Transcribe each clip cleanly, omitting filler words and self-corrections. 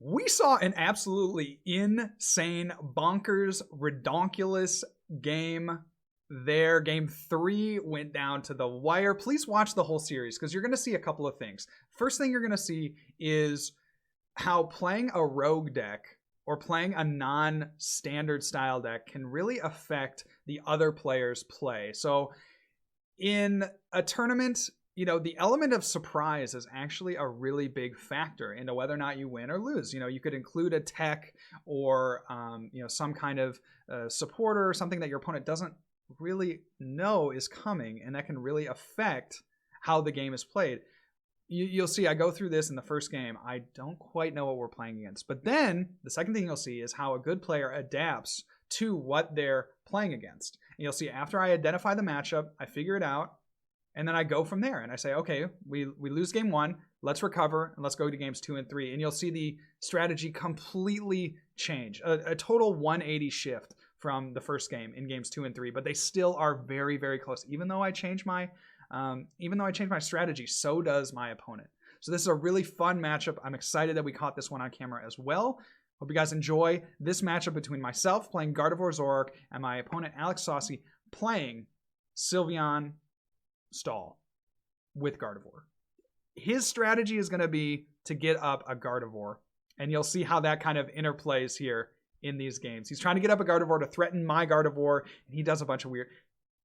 We saw an absolutely insane, bonkers, redonkulous game there. Game 3 went down to the wire. Please watch the whole series because you're going to see a couple of things. First thing you're going to see is how playing a rogue deck or playing a non-standard style deck can really affect the other player's play. So in a tournament, the element of surprise is actually a really big factor into whether or not you win or lose. You could include a tech or, some kind of supporter or something that your opponent doesn't really know is coming, and that can really affect how the game is played. You'll see I go through this in the first game. I don't quite know what we're playing against. But then the second thing you'll see is how a good player adapts to what they're playing against. And you'll see after I identify the matchup, I figure it out, and then I go from there. And I say, okay, we lose game 1. Let's recover, and let's go to games 2 and 3. And you'll see the strategy completely change. A total 180 shift from the first game in games 2 and 3. But they still are very, very close. Even though I change my strategy, so does my opponent. So this is a really fun matchup. I'm excited that we caught this one on camera as well. Hope you guys enjoy this matchup between myself playing Gardevoir Zoroark and my opponent Alex Saucy playing Sylveon Stall with Gardevoir. His strategy is going to be to get up a Gardevoir, and you'll see how that kind of interplays here in these games. He's trying to get up a Gardevoir to threaten my Gardevoir, and he does a bunch of weird...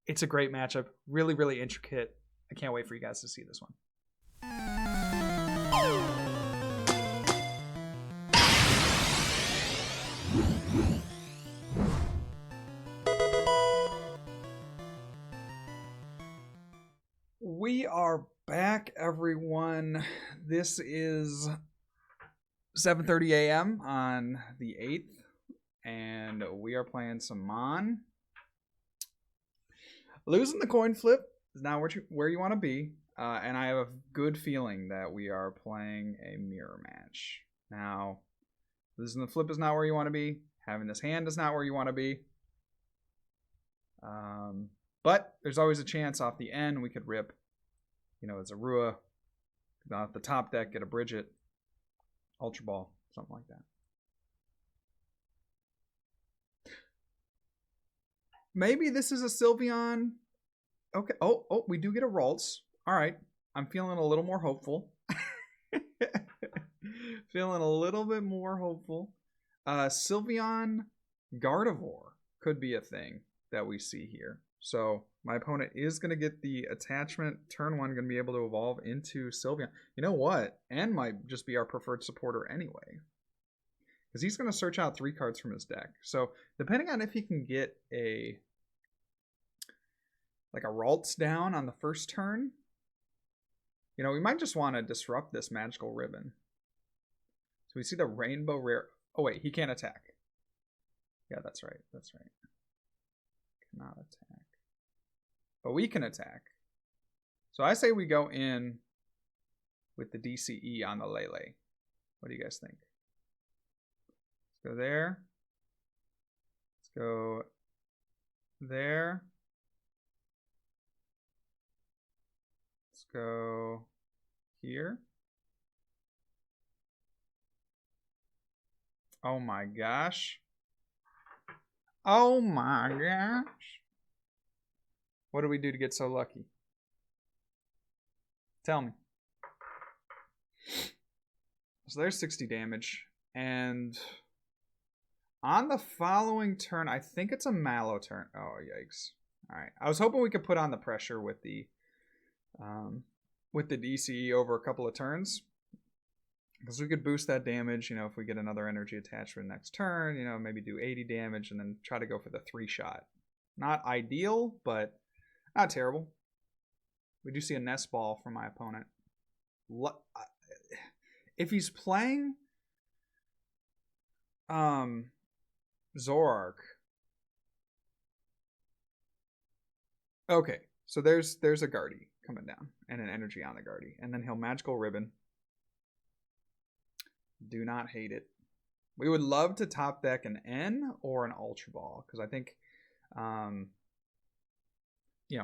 It's a great matchup. Really, really intricate. I can't wait for you guys to see this one. We are back, everyone. This is 7:30 a.m. on the 8th, and we are playing some Mon. Losing the coin flip is not where you want to be, and I have a good feeling that we are playing a mirror match. Now, losing the flip is not where you want to be. Having this hand is not where you want to be. But there's always a chance off the end we could rip, a Zorua, off the top deck, get a Bridget, Ultra Ball, something like that. Maybe this is a Sylveon. Okay. Oh, we do get a Ralts. All right. I'm feeling a little more hopeful. Feeling a little bit more hopeful. Sylveon Gardevoir could be a thing that we see here. So my opponent is going to get the attachment. Turn 1 going to be able to evolve into Sylveon. You know what? And might just be our preferred supporter anyway, because he's going to search out 3 cards from his deck. So depending on if he can get a Ralts down on the first turn, we might just want to disrupt this magical ribbon. So we see the rainbow rare. Oh wait, he can't attack. Yeah, that's right. That's right. Cannot attack. But we can attack. So I say we go in with the DCE on the Lele. What do you guys think? Let's go there. Let's go there. Let's go here. Oh my gosh. Oh my gosh. What do we do to get so lucky? Tell me. So there's 60 damage. And on the following turn, I think it's a Mallow turn. Oh, yikes. Alright. I was hoping we could put on the pressure with the DCE over a couple of turns. Because we could boost that damage, if we get another energy attachment next turn, maybe do 80 damage and then try to go for the 3-shot. Not ideal, but not terrible. We do see a Nest Ball from my opponent. If he's playing Zoroark, okay, so there's a Gardy coming down and an energy on the Gardy, and then he'll Magical Ribbon. Do not hate it. We would love to top deck an N or an Ultra Ball, because I think,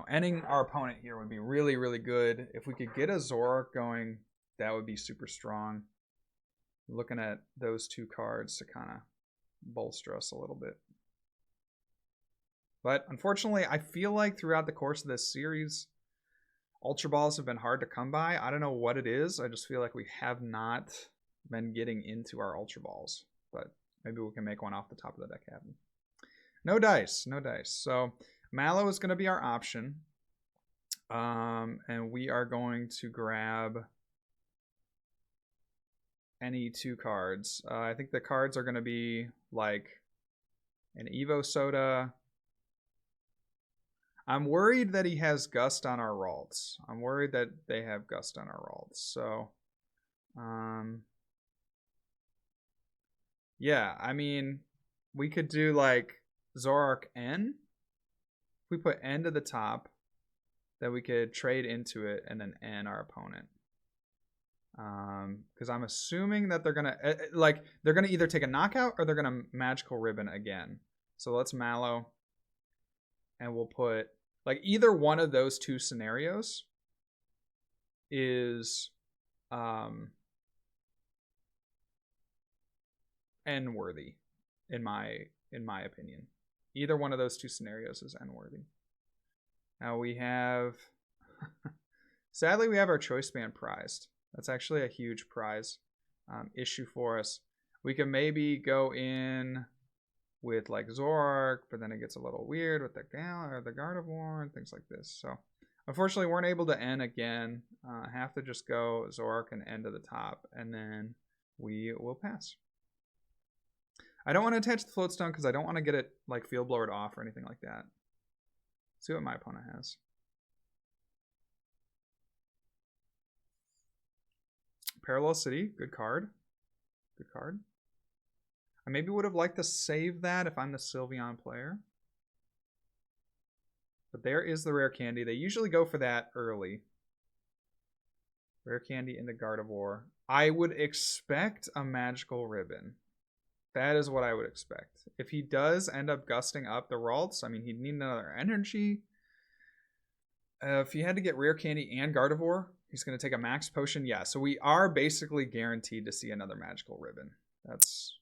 ending our opponent here would be really, really good. If we could get a Zoroark going, that would be super strong. Looking at those two cards to kind of bolster us a little bit. But unfortunately, I feel like throughout the course of this series, Ultra Balls have been hard to come by. I don't know what it is. I just feel like we have not been getting into our Ultra Balls. But maybe we can make one off the top of the deck cabin. No dice. No dice. So Mallow is going to be our option. And we are going to grab any two cards. I think the cards are going to be like an Evo Soda. I'm worried that he has Gust on our Ralts. I'm worried that they have Gust on our Ralts. So, yeah, I mean, we could do like Zoroark N. If we put N to the top, then we could trade into it and then N our opponent. Because I'm assuming that they're gonna either take a knockout or they're gonna Magical Ribbon again. So let's Mallow, and we'll put like either one of those two scenarios is N worthy in my opinion. Either one of those two scenarios is N worthy. Now we have sadly we have our Choice Band prized. That's actually a huge prize issue for us. We can maybe go in with like Zoroark, but then it gets a little weird with the Gardevoir and things like this. So unfortunately, weren't able to N again. Have to just go Zoroark and N to the top, and then we will pass. I don't want to attach the Floatstone because I don't want to get it like Field Blowered off or anything like that. Let's see what my opponent has. Parallel City, good card. Good card. I maybe would have liked to save that if I'm the Sylveon player. But there is the Rare Candy. They usually go for that early. Rare Candy into Gardevoir. I would expect a Magical Ribbon. That is what I would expect. If he does end up gusting up the Ralts, I mean, he'd need another energy. If he had to get Rare Candy and Gardevoir, he's going to take a Max Potion. Yeah, so we are basically guaranteed to see another Magical Ribbon. That's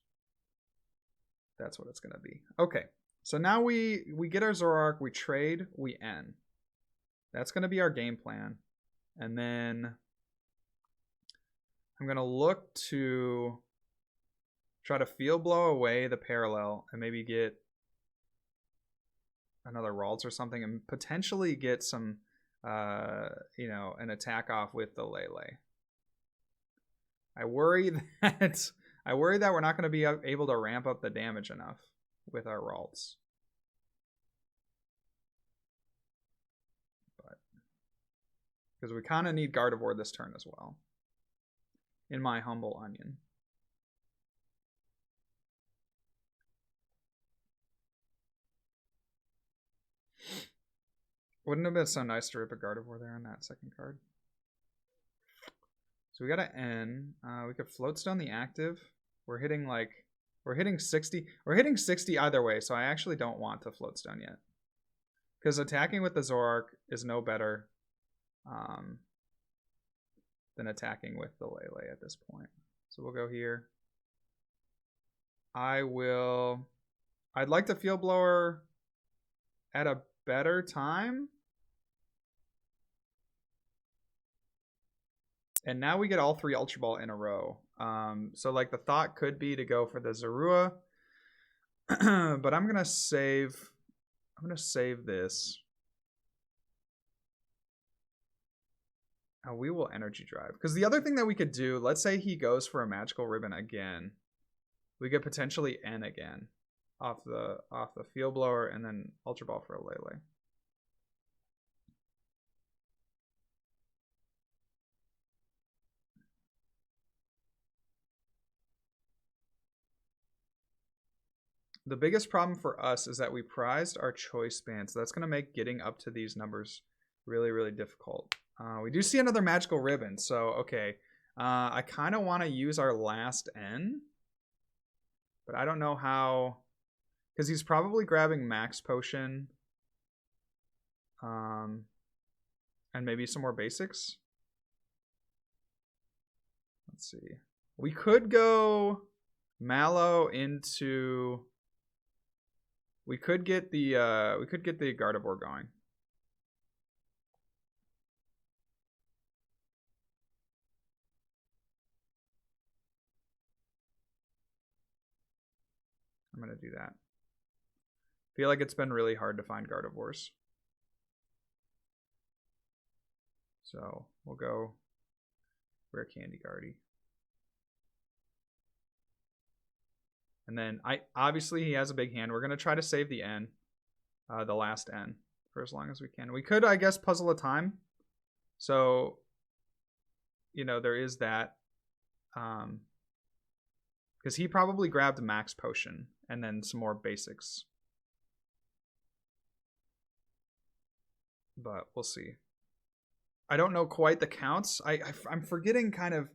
what it's going to be. Okay, so now we get our Zoroark, we trade, we N. That's going to be our game plan. And then I'm going to look to try to Field Blow away the Parallel and maybe get another Ralts or something and potentially get some, an attack off with the Lele. I worry that we're not going to be able to ramp up the damage enough with our Ralts. But because we kind of need Gardevoir this turn as well, in my humble onion. Wouldn't it have been so nice to rip a Gardevoir there on that second card? So we got to N. We could Floatstone the active. We're hitting 60. We're hitting 60 either way, so I actually don't want to Floatstone yet. Because attacking with the Zoroark is no better than attacking with the Lele at this point. So we'll go here. I'd like to Field Blower at a better time. And now we get all three Ultra Ball in a row. So like the thought could be to go for the Zorua. But I'm gonna save this. We will Energy Drive. Because the other thing that we could do, let's say he goes for a Magical Ribbon again. We could potentially N again off the Field Blower and then Ultra Ball for a Lele. The biggest problem for us is that we prized our Choice Band, so that's going to make getting up to these numbers really, really difficult. We do see another Magical Ribbon, so okay. I kind of want to use our last N, but I don't know how, because he's probably grabbing Max Potion and maybe some more basics. Let's see. We could go Mallow into... We could get the Gardevoir going. I'm going to do that. Feel like it's been really hard to find Gardevoirs. So we'll go Rare Candy Gardy. And then obviously he has a big hand. We're going to try to save the N, the last N, for as long as we can. We could, I guess, Puzzle of Time. So, you know, there is that. Because he probably grabbed Max Potion and then some more basics. But we'll see. I don't know quite the counts. I'm forgetting kind of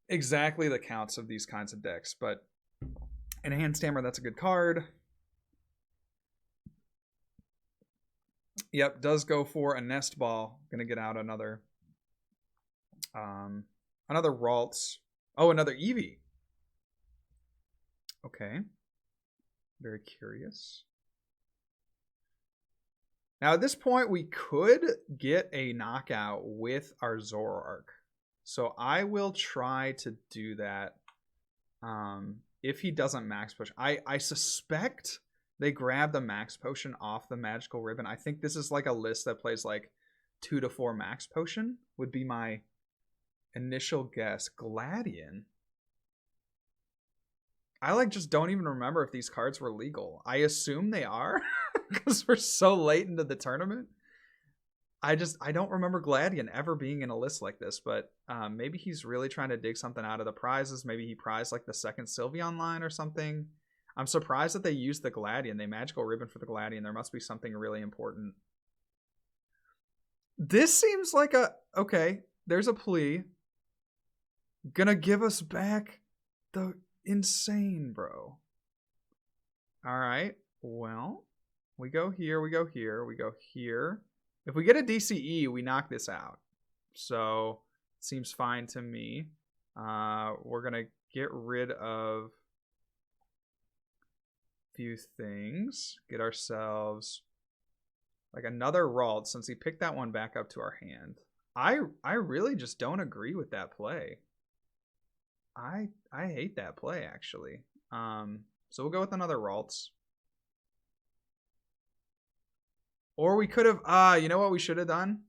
exactly the counts of these kinds of decks, but Enhanced Hammer, that's a good card. Yep, does go for a Nest Ball. Gonna get out another Ralts. Oh, another Eevee. Okay. Very curious. Now, at this point, we could get a knockout with our Zoroark. So I will try to do that if he doesn't Max Push. I suspect they grab the Max Potion off the Magical Ribbon. I think this is like a list that plays like 2 to 4 Max Potion would be my initial guess. Gladion. I just don't even remember if these cards were legal. I assume they are because we're so late into the tournament. I don't remember Gladion ever being in a list like this, but maybe he's really trying to dig something out of the prizes. Maybe he prized like the second Sylveon line or something. I'm surprised that they used the Gladion. They Magical Ribbon for the Gladion. There must be something really important. This seems like okay, there's a plea. Gonna give us back the insane, bro. All right, well, we go here, we go here, we go here. If we get a DCE, we knock this out. So, seems fine to me. We're going to get rid of a few things. Get ourselves like another Ralt since he picked that one back up to our hand. I really just don't agree with that play. I hate that play, actually. So we'll go with another Ralts. Or we could have, you know what we should have done?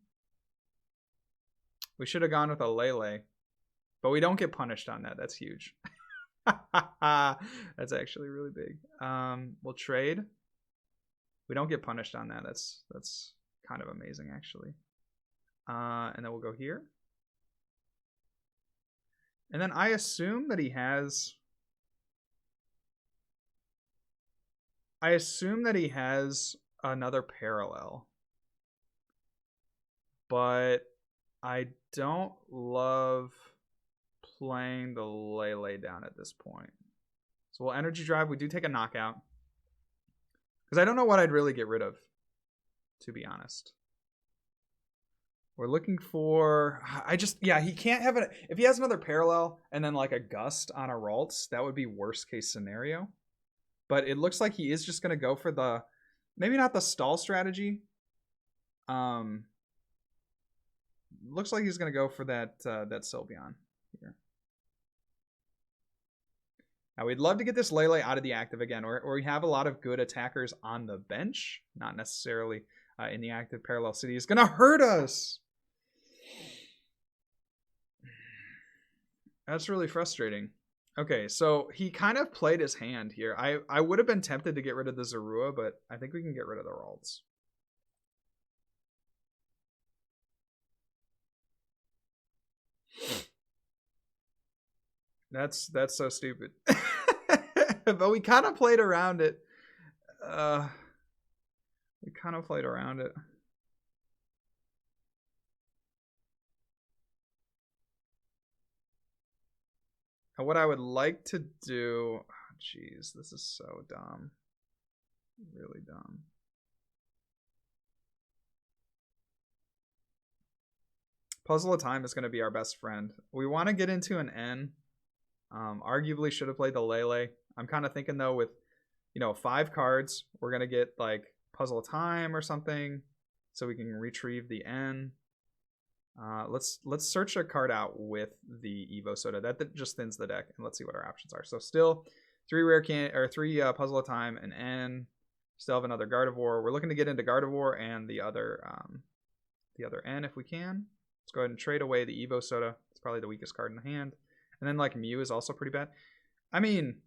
We should have gone with a Lele. But we don't get punished on that. That's huge. That's actually really big. We'll trade. We don't get punished on that. That's kind of amazing, actually. And then we'll go here. And then I assume that he has... another parallel, but I don't love playing the Lele down at this point. So we'll Energy Drive. We do take a knockout because I don't know what I'd really get rid of, to be honest. We're looking for... he can't have it. If he has another parallel and then like a Gust on a Ralts, that would be worst case scenario. But it looks like he is just going to go for the... Maybe not the stall strategy. Looks like he's going to go for that Sylveon here. Now, we'd love to get this Lele out of the active again, or we have a lot of good attackers on the bench, not necessarily in the active. Parallel City is going to hurt us. That's really frustrating. Okay, so he kind of played his hand here. I would have been tempted to get rid of the Zorua, but I think we can get rid of the Ralts. That's so stupid. But we kind of played around it. We kind of played around it. And what I would like to do... Jeez, this is so dumb. Really dumb. Puzzle of Time is going to be our best friend. We want to get into an N. Arguably should have played the Lele. I'm kind of thinking though with, 5 cards, we're gonna get like Puzzle of Time or something, so we can retrieve the N. Let's search a card out with the Evo Soda. That just thins the deck, and let's see what our options are. So still 3 Puzzle of Time and N. Still have another Gardevoir. We're looking to get into Gardevoir and the other N if we can. Let's go ahead and trade away the Evo Soda. It's probably the weakest card in the hand. And then like Mew is also pretty bad. I mean,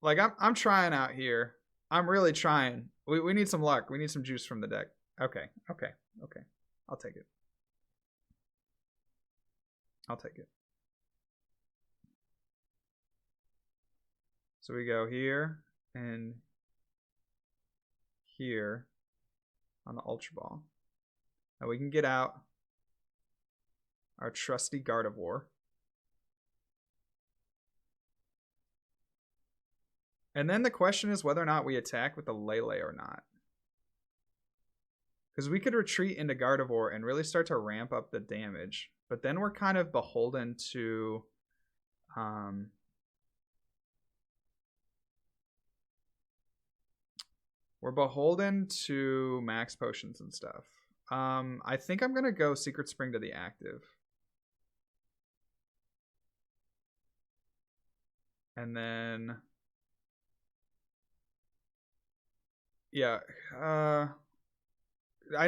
like I'm trying out here. I'm really trying. We need some luck. We need some juice from the deck. Okay. I'll take it. So we go here and here on the Ultra Ball. Now we can get out our trusty Gardevoir. And then the question is whether or not we attack with the Lele or not. Because we could retreat into Gardevoir and really start to ramp up the damage. But then we're kind of beholden to... we're beholden to max potions and stuff. I think I'm going to go Secret Spring to the active. And then... yeah, I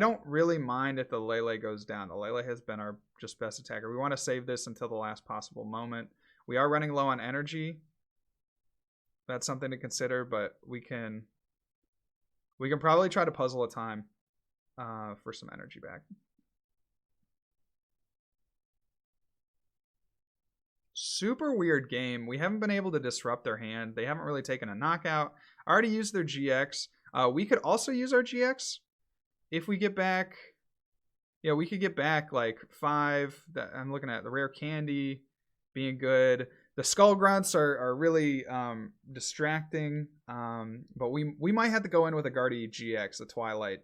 don't really mind if the Lele goes down. The Lele has been our just best attacker. We want to save this until the last possible moment. We are running low on energy. That's something to consider, but we can probably try to Puzzle of Time for some energy back. Super weird game. We haven't been able to disrupt their hand. They haven't really taken a knockout. I already used their GX. We could also use our GX if we get back. Yeah, we could get back like 5. That I'm looking at the rare candy being good. The Skull Grunts are really distracting. But we might have to go in with a Gardy GX, the Twilight.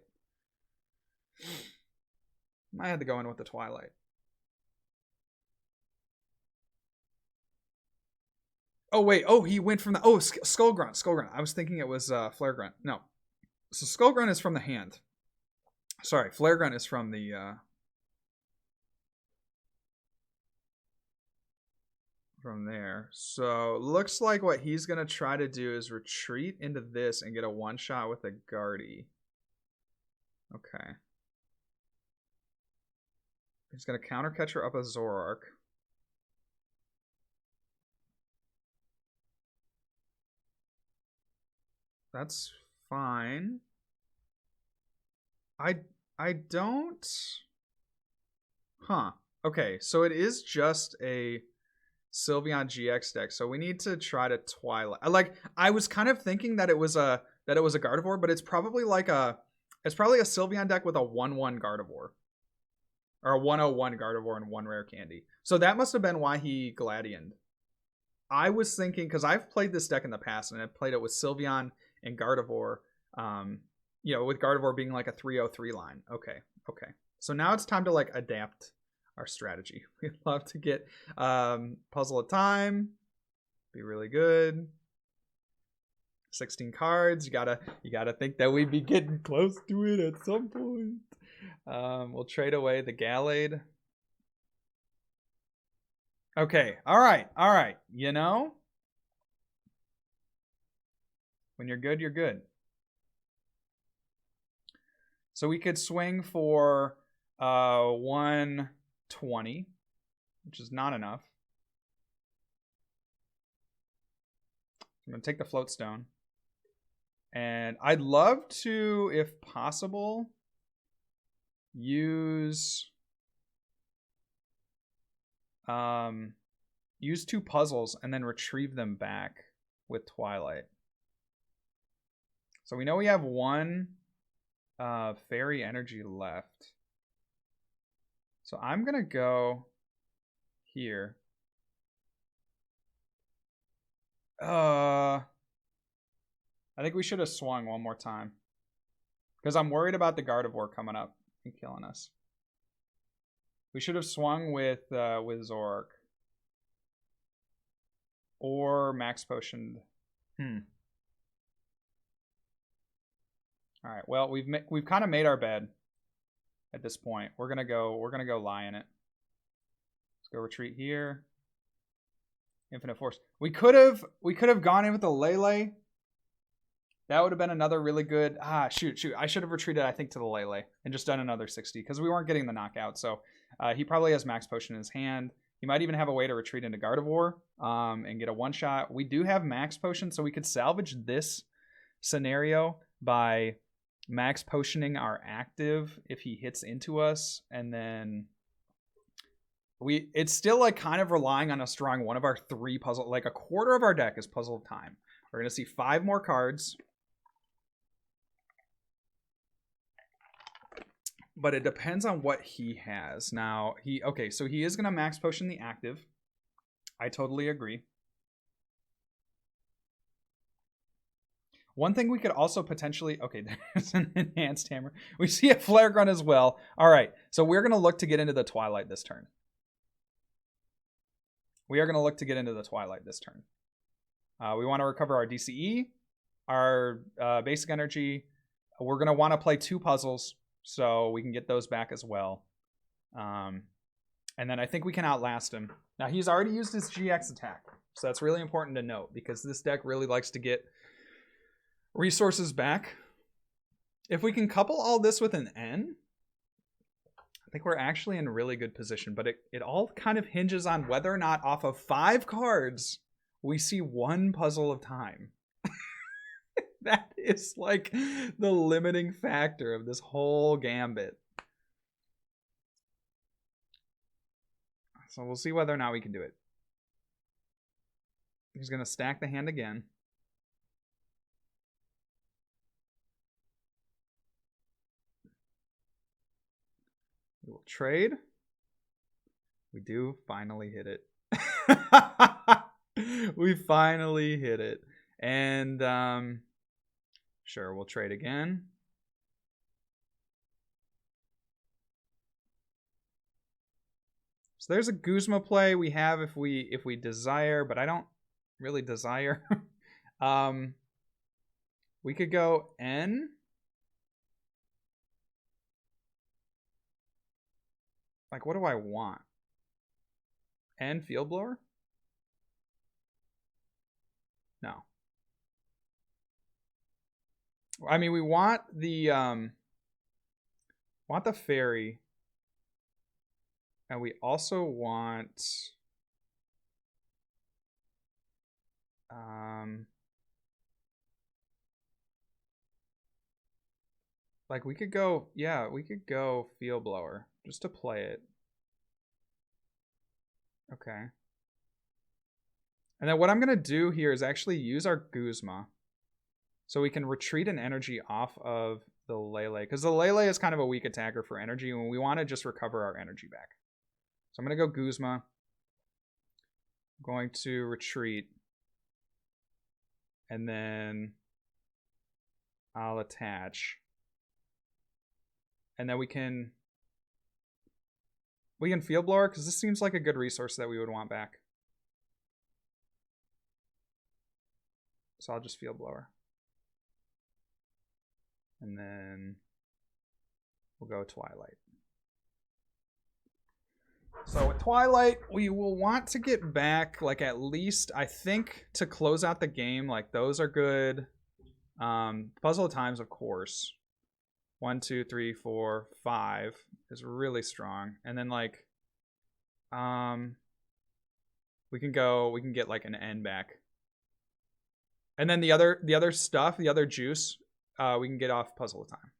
Might have to go in with the Twilight. Oh wait, he went from the Skull Grunt. I was thinking it was Flare Grunt. No. So Skull Grunt is from the hand. Sorry, Flare Grunt is from the from there. So looks like what he's gonna try to do is retreat into this and get a one-shot with a Gardy. Okay. He's gonna counter catcher up a Zoroark. That's fine. I don't... Huh. Okay, so it is just a Sylveon GX deck, so we need to try to Twilight. I was kind of thinking that it was a Gardevoir, but it's probably like a Sylveon deck with a 1/1 Gardevoir. Or a 1/01 Gardevoir and 1 rare candy. So that must have been why he Gladianed. I was thinking, because I've played this deck in the past, and I've played it with Sylveon and Gardevoir, with Gardevoir being like a 303 line. Okay. So now it's time to like adapt our strategy. We'd love to get Puzzle of Time. Be really good. 16 cards. You gotta think that we'd be getting close to it at some point. We'll trade away the Gallade. Okay. All right. When you're good, you're good. So we could swing for 120, which is not enough. I'm going to take the Float Stone. And I'd love to, if possible, use 2 puzzles and then retrieve them back with Twilight. So we know we have 1 fairy energy left. So I'm going to go here. I think we should have swung one more time. Because I'm worried about the Gardevoir coming up and killing us. We should have swung with Zoroark. Or max potioned. All right. Well, we've kind of made our bed at this point. We're gonna go lie in it. Let's go retreat here. Infinite Force. We could have gone in with the Lele. That would have been another really good. Shoot. I should have retreated, I think, to the Lele and just done another 60 because we weren't getting the knockout. So he probably has max potion in his hand. He might even have a way to retreat into Gardevoir and get a one-shot. We do have max potion, so we could salvage this scenario by max potioning our active if he hits into us. And then it's still like kind of relying on us drawing one of our 3 puzzle. Like a quarter of our deck is Puzzle of Time. We're going to see 5 more cards. But it depends on what he has. Now, so he is going to max potion the active. I totally agree. One thing we could also potentially... Okay, there's an enhanced hammer. We see a flare gun as well. All right, so we're going to look to get into the Twilight this turn. We want to recover our DCE, our basic energy. We're going to want to play 2 puzzles, so we can get those back as well. And then I think we can outlast him. Now, he's already used his GX attack, so that's really important to note, because this deck really likes to get resources back. If we can couple all this with an N, I think we're actually in a really good position, but it all kind of hinges on whether or not off of 5 cards we see 1 Puzzle of Time. That is like the limiting factor of this whole gambit. So we'll see whether or not we can do it. He's going to stack the hand again. We will trade. We do finally hit it. We finally hit it. And sure, we'll trade again. So there's a Guzma play we have if we desire, but I don't really desire. We could go N. Like, what do I want? N Field Blower? No. I mean, we want the fairy, and we also want like we could go Field Blower just to play it. Okay. And then what I'm gonna do here is actually use our Guzma, so we can retreat an energy off of the Lele, because the Lele is kind of a weak attacker for energy, and we want to just recover our energy back. So I'm going to go Guzma. I'm going to retreat. And then I'll attach. And then we can Field Blower, because this seems like a good resource that we would want back. So I'll just Field Blower. And then we'll go Twilight. So with Twilight, we will want to get back, like, at least, I think, to close out the game. Like, those are good. Puzzle of Times, of course. 1, 2, 3, 4, 5 is really strong. And then, like, we can get like an N back. And then the other stuff, the other juice, we can get off Puzzle of Time.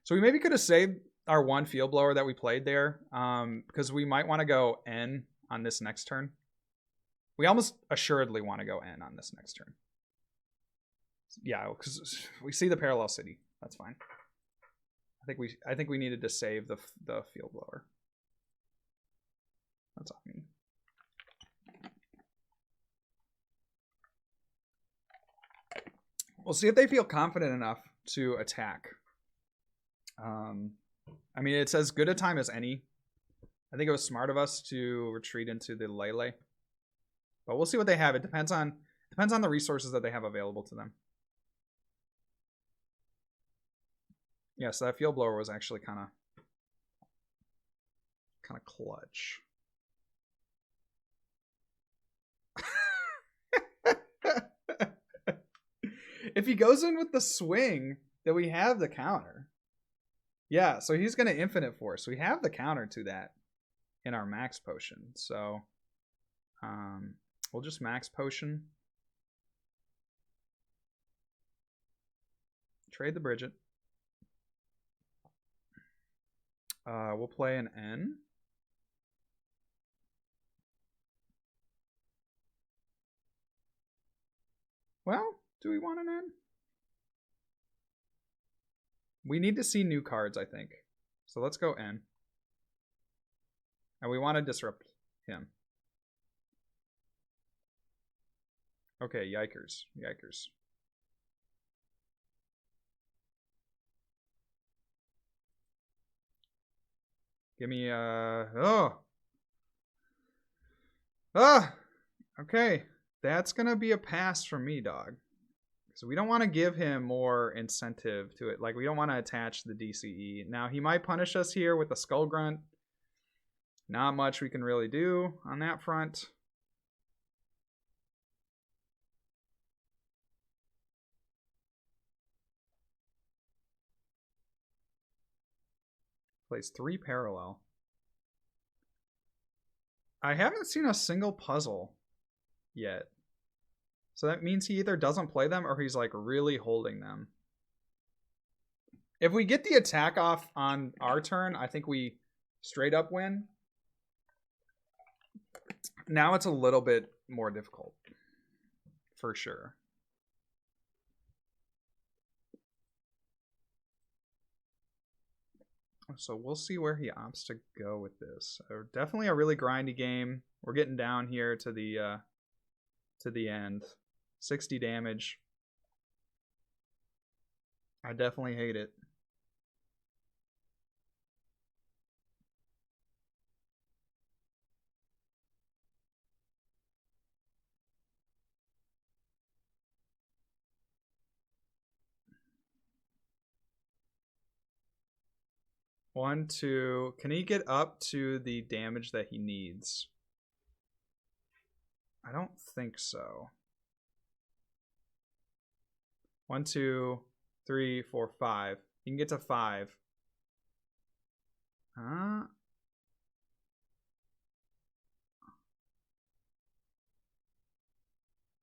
So we maybe could have saved our 1 Field Blower that we played there, because we might want to go N on this next turn. We almost assuredly want to go N on this next turn. Yeah, because we see the Parallel City. That's fine. I think we needed to save the Field Blower. That's on me. We'll see if they feel confident enough to attack. I mean, it's as good a time as any. I think it was smart of us to retreat into the Lele. But we'll see what they have. It depends on the resources that they have available to them. Yeah, so that field blower was actually kind of clutch. If he goes in with the swing, then we have the counter. Yeah, so he's going to Infinite Force. We have the counter to that in our Max Potion. So we'll just Max Potion. Trade the Bridget. We'll play an N. Well, do we want an N? We need to see new cards, I think. So let's go N. And we want to disrupt him. Okay, yikers. Yikers. Give me okay. That's gonna be a pass from me, dog. So we don't want to give him more incentive to it. Like, we don't want to attach the DCE. Now, he might punish us here with the Skull Grunt. Not much we can really do on that front. Plays 3 parallel. I haven't seen a single puzzle yet. So that means he either doesn't play them or he's like really holding them. If we get the attack off on our turn, I think we straight up win. Now it's a little bit more difficult. For sure. So we'll see where he opts to go with this. Definitely a really grindy game. We're getting down here to the end. 60 damage. I definitely hate it. One, two. Can he get up to the damage that he needs? I don't think so. 1, 2, 3, 4, 5. You can get to 5.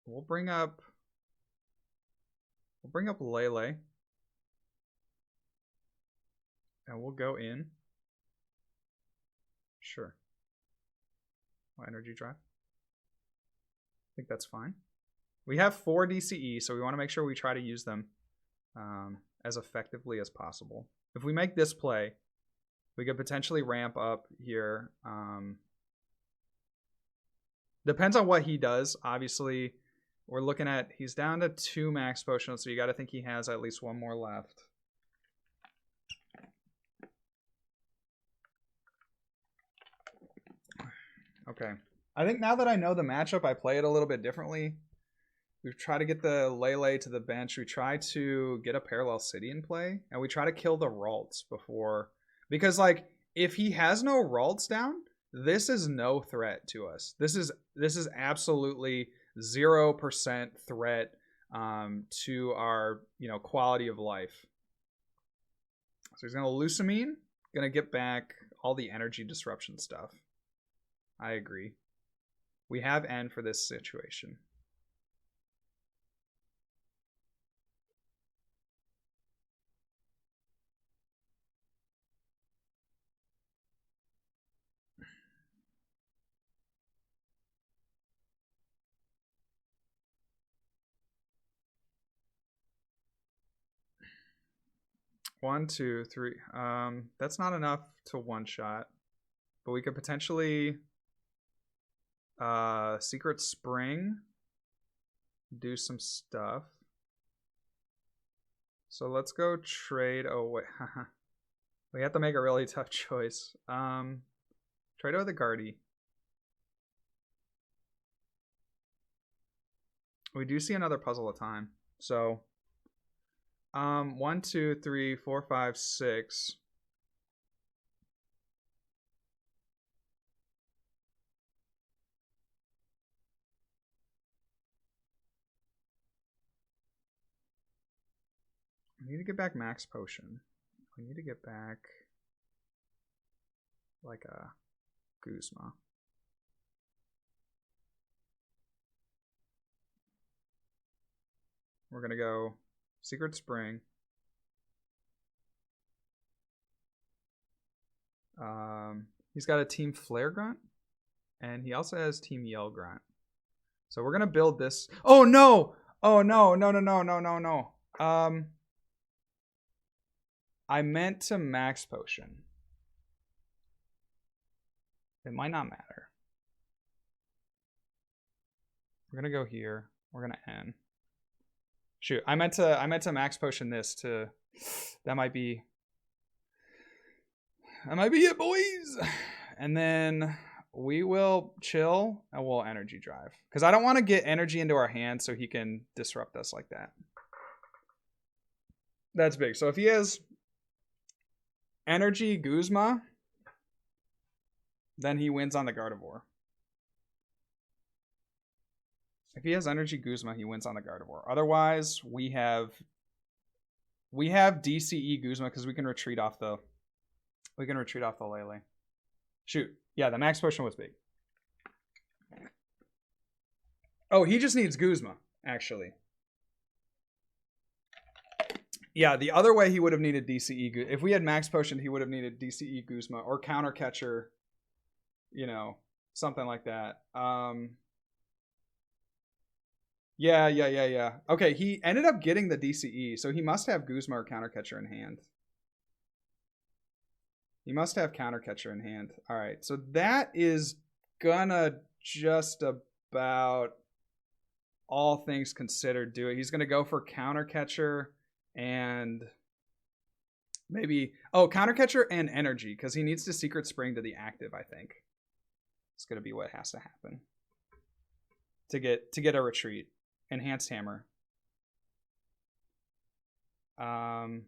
We'll bring up Lele. And we'll go in. Sure. Energy drive. I think that's fine. We have 4 DCE, so we want to make sure we try to use them as effectively as possible. If we make this play, we could potentially ramp up here. Depends on what he does. Obviously, we're looking at, he's down to 2 max potions, so you got to think he has at least 1 more left. Okay. I think now that I know the matchup, I play it a little bit differently. We try to get the Lele to the bench. We try to get a Parallel City in play. And we try to kill the Ralts before. Because, like, if he has no Ralts down, this is no threat to us. This is absolutely 0% threat to our, quality of life. So he's going to Lusamine. Going to get back all the energy disruption stuff. I agree. We have N for this situation. One, two, three. That's not enough to one shot, but we could potentially Secret Spring, do some stuff. So let's go trade away. We have to make a really tough choice. Trade away the Gardy. We do see another puzzle at a time. So 1, 2, 3, 4, 5, 6. We need to get back Max Potion. We need to get back like a Guzma. We're going to go Secret Spring. He's got a Team Flare Grunt. And he also has Team Yell Grunt. So we're going to build this. Oh, no! Oh, no, no, no, no, no, no, no. I meant to Max Potion. It might not matter. We're going to go here. We're going to N. Shoot, I meant to Max Potion this to... That might be it, boys! And then we will chill and we'll energy drive. Because I don't want to get energy into our hand so he can disrupt us like that. That's big. So if he has energy Guzma, then he wins on the Gardevoir. If he has energy Guzma, he wins on the Gardevoir. Otherwise, we have DCE Guzma because we can retreat off the Lele. Shoot. Yeah, the Max Potion was big. Oh, he just needs Guzma, actually. Yeah, the other way he would have needed DCE. If we had Max Potion, he would have needed DCE Guzma or Counter Catcher, you know, something like that. Yeah. Okay, he ended up getting the DCE, so he must have Guzma or Counter Catcher in hand. He must have Counter Catcher in hand. All right, so that is gonna just about, all things considered, do it. He's gonna go for Counter Catcher and maybe Counter Catcher and energy because he needs to Secret Spring to the active. I think it's gonna be what has to happen to get a retreat. Enhanced Hammer. So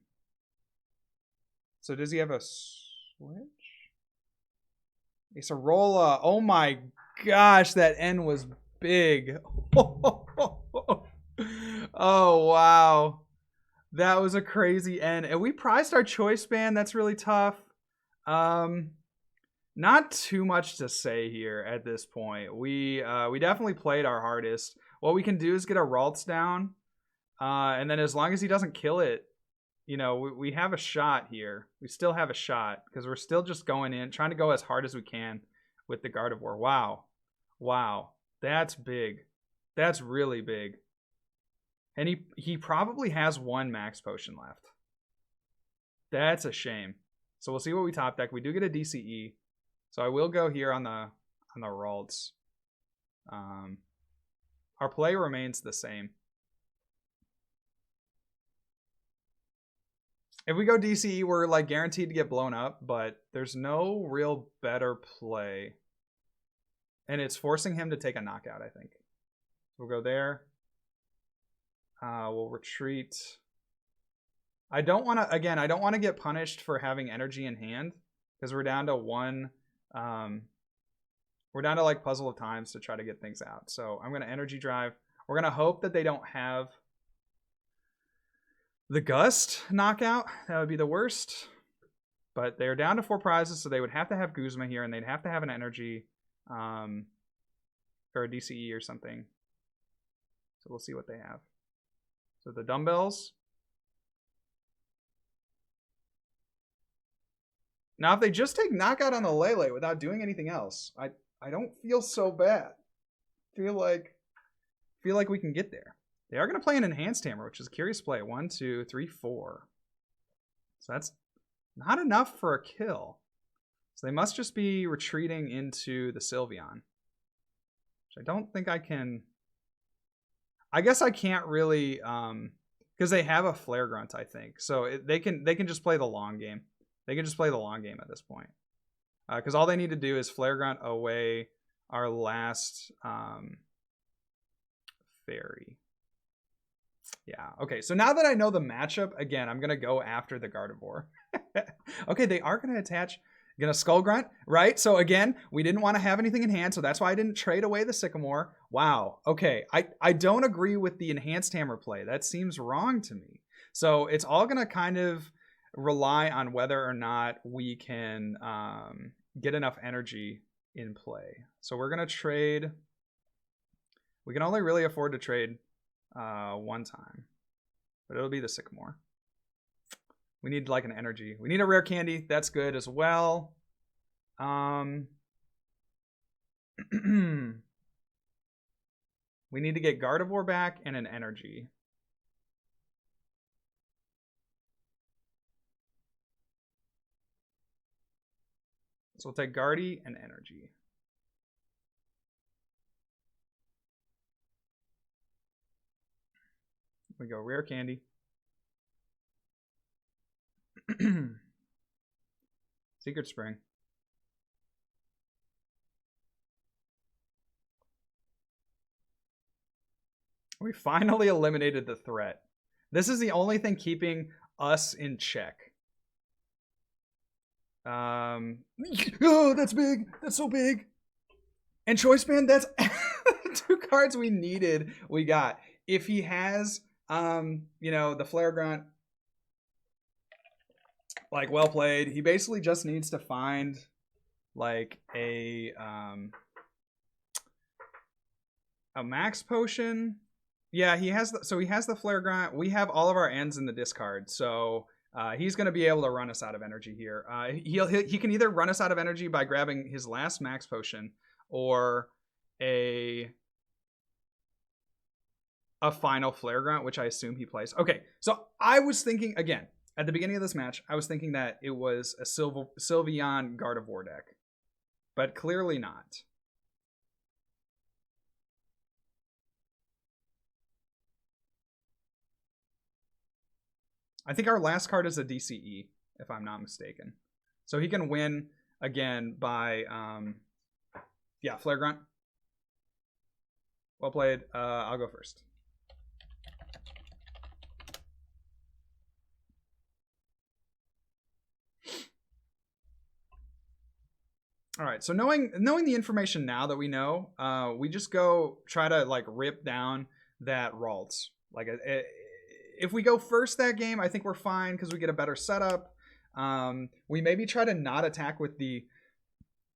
does he have a switch? Acerola. Oh my gosh, that N was big. Oh wow. That was a crazy N. And we priced our choice band. That's really tough. Not too much to say here at this point. We definitely played our hardest. What we can do is get a Ralts down. And then as long as he doesn't kill it, you know, we have a shot here. We still have a shot because we're still just going in, trying to go as hard as we can with the Gardevoir. Wow. That's big. That's really big. And he probably has one Max Potion left. That's a shame. So we'll see what we top deck. We do get a DCE. So I will go here on the Ralts. Our play remains the same. If we go DCE, we're like guaranteed to get blown up, but there's no real better play. And it's forcing him to take a knockout, I think. We'll go there. We'll retreat. I don't want to get punished for having energy in hand because we're down to one. We're down to like puzzle of times to try to get things out. So I'm going to energy drive. We're going to hope that they don't have the Gust knockout. That would be the worst. But they're down to 4 prizes, so they would have to have Guzma here, and they'd have to have an energy or a DCE or something. So we'll see what they have. So the dumbbells. Now, if they just take knockout on the Lele without doing anything else, I don't feel so bad. Feel like we can get there. They are going to play an Enhanced Hammer, which is a curious play. 1, 2, 3, 4. So that's not enough for a kill. So they must just be retreating into the Sylveon. Which I don't think I can... I guess I can't really Because they have a Flare Grunt, I think. So they can just play the long game. They can just play the long game at this point. Because all they need to do is Flare Grunt away our last fairy. Yeah. Okay. So now that I know the matchup, again, I'm gonna go after the Gardevoir. Okay, they are gonna attach. Gonna Skull Grunt, right? So again, we didn't want to have anything in hand, so that's why I didn't trade away the Sycamore. Wow. Okay. I don't agree with the Enhanced Hammer play. That seems wrong to me. So it's all gonna kind of rely on whether or not we can get enough energy in play. So we're gonna trade. We can only really afford to trade one time, but it'll be the Sycamore. We need like an energy. We need a rare candy. That's good as well. We need to get Gardevoir back and an energy. So we'll take Gardy and energy. We go rare candy. Secret Spring. We finally eliminated the threat. This is the only thing keeping us in check. Oh, that's big. That's so big. And Choice Band, that's 2 cards we needed. We got. If he has, you know, the Flare Grunt, like, well played. He basically just needs to find like a max potion. Yeah, he has so he has the Flare Grunt. We have all of our ends in the discard, so he's going to be able to run us out of energy here. He can either run us out of energy by grabbing his last max potion or a final Flare Grunt, which I assume he plays. Okay, so I was thinking again. At the beginning of this match, I was thinking that it was a Sylveon Gardevoir deck, but clearly not. I think our last card is a DCE, if I'm not mistaken. So he can win again by, yeah, Flare Grunt. Well played. I'll go first. All right, so knowing the information now that we know, we just go try to like rip down that Ralts. Like if we go first that game, I think we're fine because we get a better setup. We maybe try to not attack with the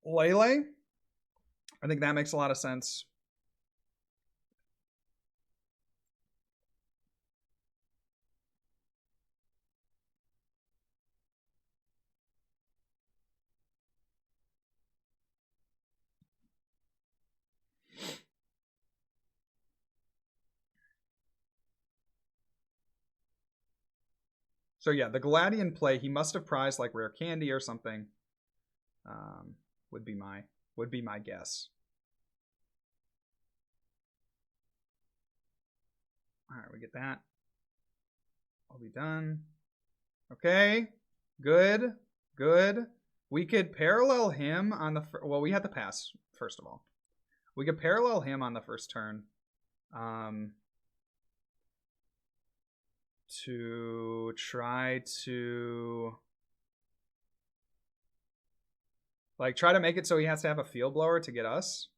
Lele. I think that makes a lot of sense. So yeah, the Gladian play, he must have prized like rare candy or something. Would be my guess. All right, we get that. I'll be done. Okay, good. We could parallel him on the well. We had to pass first of all. We could parallel him on the first turn. To try to like try to make it so he has to have a field blower to get us.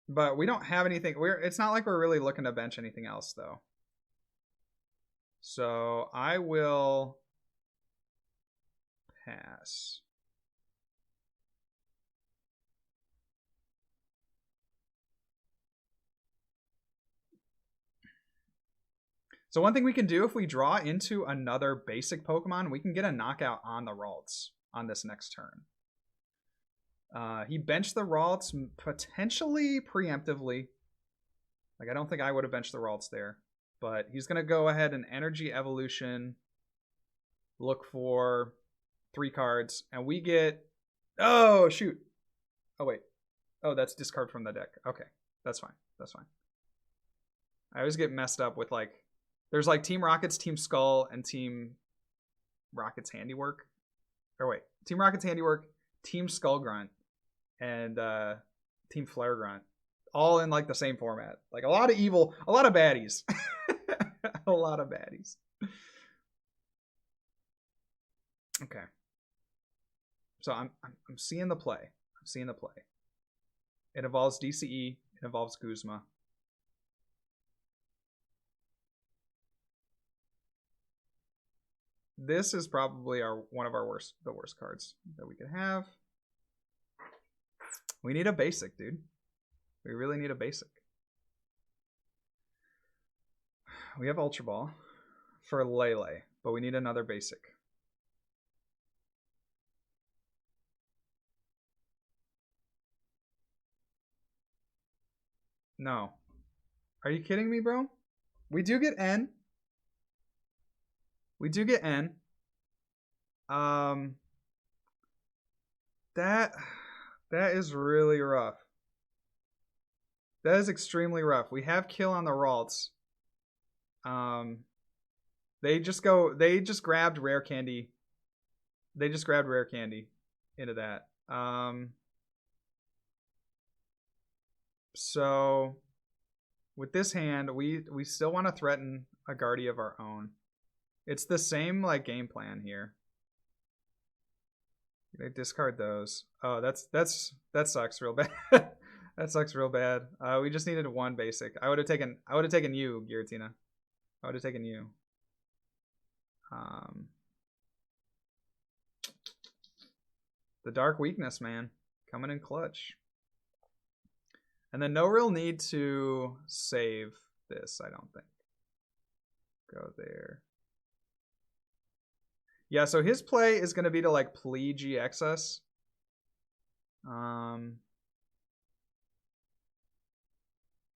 But we don't have anything. It's not like we're really looking to bench anything else though. So I will pass. So one thing we can do if we draw into another basic Pokemon, we can get a knockout on the Ralts on this next turn. He benched the Ralts potentially preemptively. Like, I don't think I would have benched the Ralts there. But he's going to go ahead and Energy Evolution. Look for 3 cards. And we get... Oh, shoot. Oh, wait. Oh, that's discard from the deck. Okay. That's fine. That's fine. I always get messed up with like, there's like Team Rocket's Team Skull and Team Rocket's Handiwork. Or wait, Team Rocket's Handiwork, Team Skull Grunt, and Team Flare Grunt. All in like the same format. Like a lot of evil, a lot of baddies. A lot of baddies. Okay. So I'm seeing the play. I'm seeing the play. It involves DCE. It involves Guzma. This is probably one of the worst cards that we could have. We need a basic, dude. We really need a basic. We have Ultra Ball for Lele, but we need another basic. No. Are you kidding me, bro? We do get N. We do get N. That is really rough. That is extremely rough. We have kill on the Ralts. They just grabbed Rare Candy. They just grabbed Rare Candy into that. So with this hand, we still want to threaten a Gardy of our own. It's the same like game plan here. They discard those. Oh, that sucks real bad. That sucks real bad. We just needed one basic. I would have taken you, Giratina. I would have taken you. The Dark Weakness, man. Coming in clutch. And then no real need to save this, I don't think. Go there. Yeah, so his play is going to be to like plea GX us.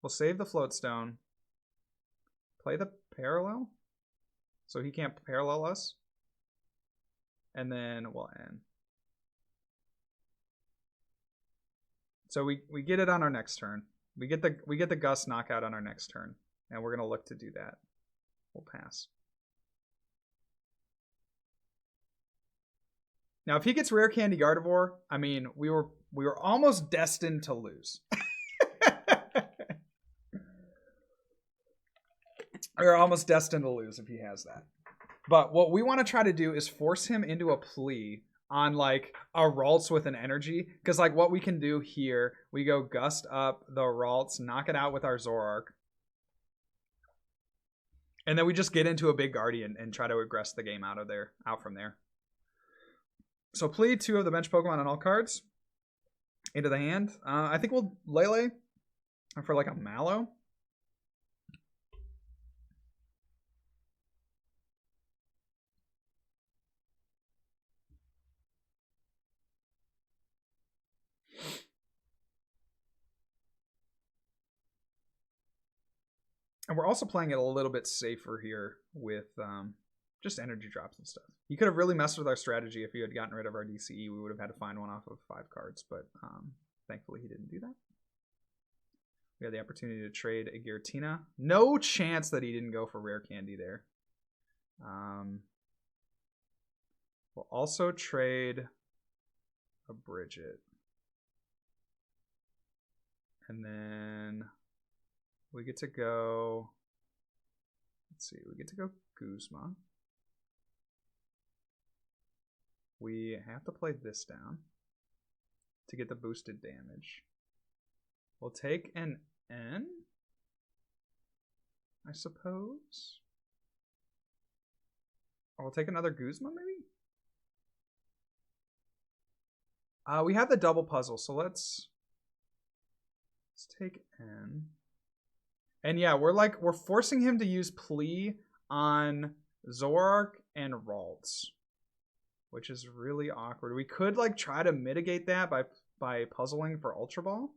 We'll save the Floatstone. Play the Parallel. So he can't parallel us. And then we'll end. So we get it on our next turn. We get the Gust knockout on our next turn. And we're gonna look to do that. We'll pass. Now if he gets Rare Candy Gardevoir, I mean we were almost destined to lose. We're almost destined to lose if he has that. But what we want to try to do is force him into a plea on like a Ralts with an energy. Because like what we can do here, we go Gust up the Ralts, knock it out with our Zoroark. And then we just get into a big Guardian and try to aggress the game out from there. So plea 2 of the bench Pokemon on all cards into the hand. I think we'll Lele for like a Mallow. And we're also playing it a little bit safer here with just energy drops and stuff. You could have really messed with our strategy if you had gotten rid of our DCE. We would have had to find one off of 5 cards, but thankfully he didn't do that. We had the opportunity to trade a Giratina. No chance that he didn't go for Rare Candy there. We'll also trade a Bridget. And then we get to go, let's see, we get to go Guzma. We have to play this down to get the boosted damage. We'll take an N, I suppose. Or we'll take another Guzma, maybe? We have the double puzzle, so let's take N. And yeah, we're forcing him to use plea on Zoroark and Ralts, which is really awkward. We could like try to mitigate that by puzzling for Ultra Ball.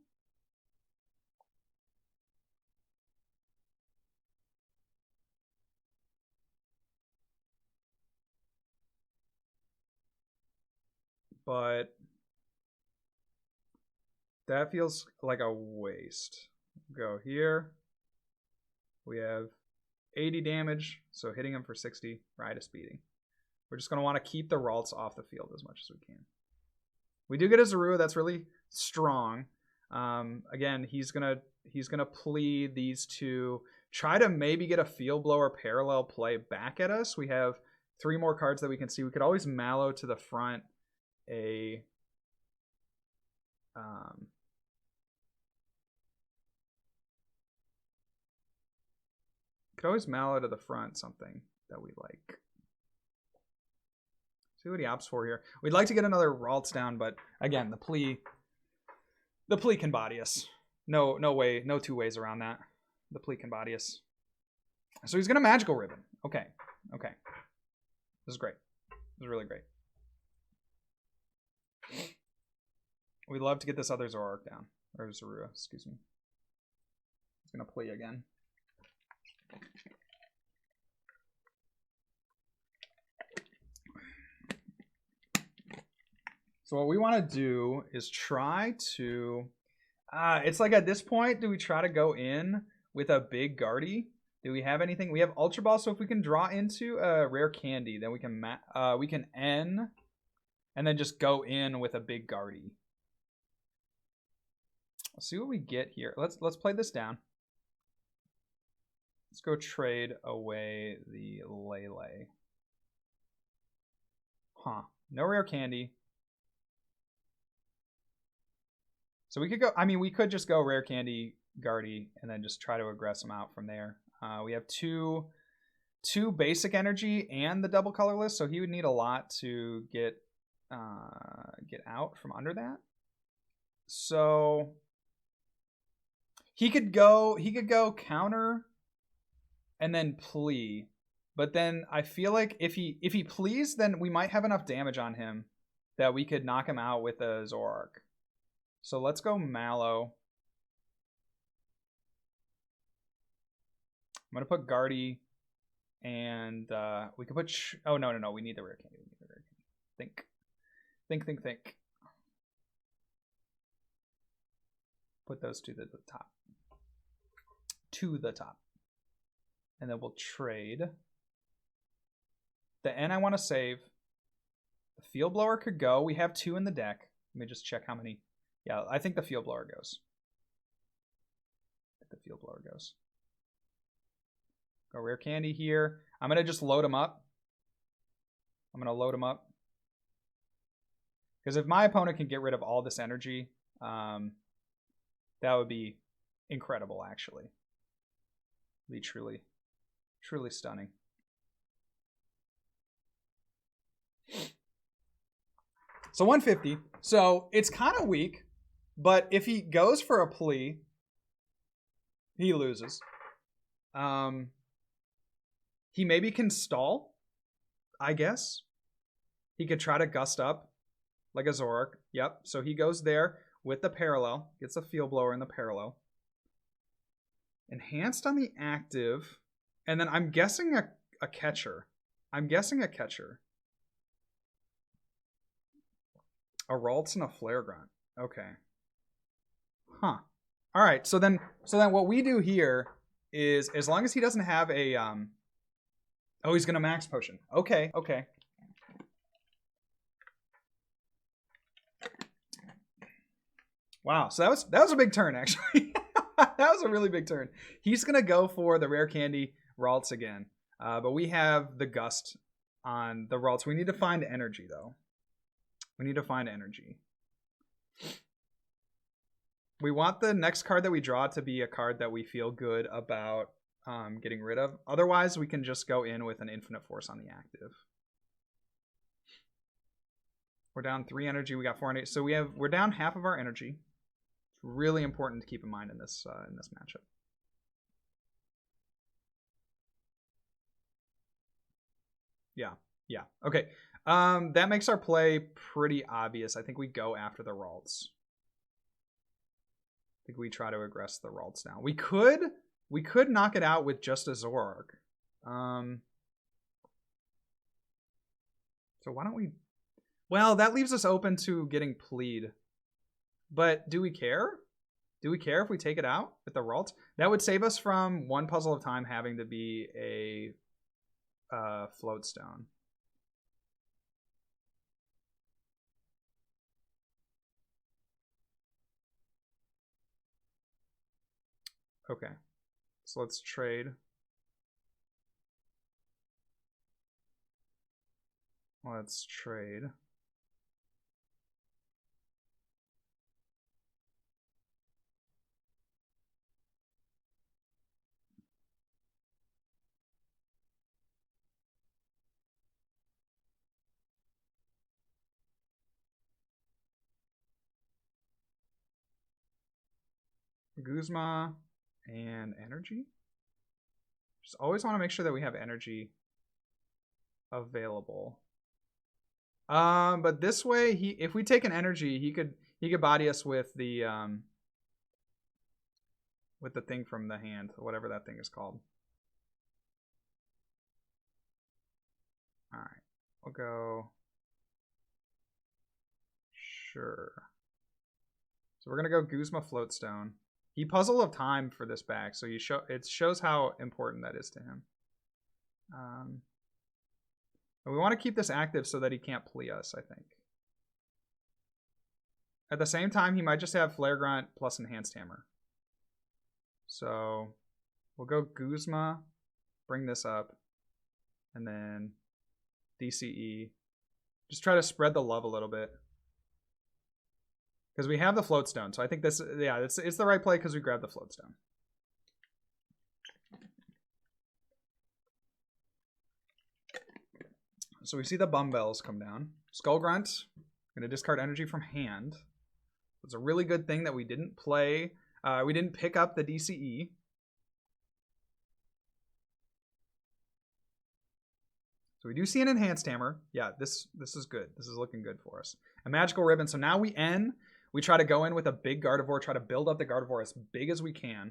But That feels like a waste. Go here. We have 80 damage, so hitting him for 60, Ride is speeding. We're just going to want to keep the Ralts off the field as much as we can. We do get a Zorua, that's really strong. Again, he's gonna plea these two, try to maybe get a Field Blower parallel play back at us. We have 3 more cards that we can see. We could always Mallow to the front a could always Mallow to the front something that we like. See what he opts for here. We'd like to get another Ralts down, but again, the plea can body us. No way, no two ways around that. The plea can body us. So he's gonna Magical Ribbon. Okay. This is great. This is really great. We'd love to get this other Zoroark down. Or Zorua, excuse me. He's gonna plea again. So what we want to do is try to... it's like at this point, do we try to go in with a big Gardy? Do we have anything? We have Ultra Ball, so if we can draw into a Rare Candy, then we can N and then just go in with a big Gardy. Let's see what we get here. Let's play this down. Let's go trade away the Lele. Huh. No Rare Candy. So we could go, I mean, we could just go Rare Candy, Gardy, and then just try to aggress him out from there. We have two basic energy and the double colorless, so he would need a lot to get out from under that. So he could go counter and then plea. But then I feel like if he pleas, then we might have enough damage on him that we could knock him out with a Zoroark. So let's go Mallow. I'm going to put Gardy, and we could put... oh, no. We need the Rare Candy. Think. Put those to the top. To the top. And then we'll trade. The N I want to save. The Field Blower could go. We have 2 in the deck. Let me just check how many... yeah, I think the Field Blower goes. Go Rare Candy here. I'm going to just load him up. Because if my opponent can get rid of all this energy, that would be incredible, actually. Be truly stunning. So 150. So it's kind of weak, but if he goes for a plea, he loses. He maybe can stall, I guess. He could try to gust up like a Zoroark. Yep. So he goes there with the parallel, gets a Field Blower in the parallel. Enhanced on the active, and then I'm guessing a catcher. A Ralts and a Flare Grunt. Okay. Huh. All right. So then what we do here is, as long as he doesn't have a oh, he's gonna Max Potion. Okay. Wow. So that was a big turn, actually. That was a really big turn. He's gonna go for the Rare Candy Ralts again, but we have the Gust on the Ralts. We need to find energy, though. We want the next card that we draw to be a card that we feel good about getting rid of. Otherwise, we can just go in with an Infinite Force on the active. We're down 3 energy. We got 4 energy. So we're down half of our energy. It's really important to keep in mind in this matchup. Yeah. Okay. That makes our play pretty obvious. I think we go after the Ralts. I think we try to aggress the Ralts now. We could knock it out with just a Zoroark. So why don't we... well, that leaves us open to getting plead. But do we care? Do we care if we take it out with the Ralt? That would save us from one puzzle of time having to be a float stone. Okay, so let's trade. Let's trade. Guzma and energy. Just always want to make sure that we have energy available. But this way, if we take an energy, he could body us with the thing from the hand, whatever that thing is called. All right, we'll go. Sure. So we're gonna go Guzma Floatstone. He Puzzle of Time for this back, so it shows how important that is to him. And we want to keep this active so that he can't plea us, I think. At the same time, he might just have Flare Grunt plus Enhanced Hammer. So we'll go Guzma, bring this up, and then DCE. Just try to spread the love a little bit. Because we have the Floatstone. So I think this, yeah, it's the right play because we grabbed the Floatstone. So we see the Bumbells come down. Skull Grunt, going to discard energy from hand. It's a really good thing that we didn't play. We didn't pick up the DCE. So we do see an Enhanced Hammer. Yeah, this is good. This is looking good for us. A Magical Ribbon. So now we N. We try to go in with a big Gardevoir, try to build up the Gardevoir as big as we can.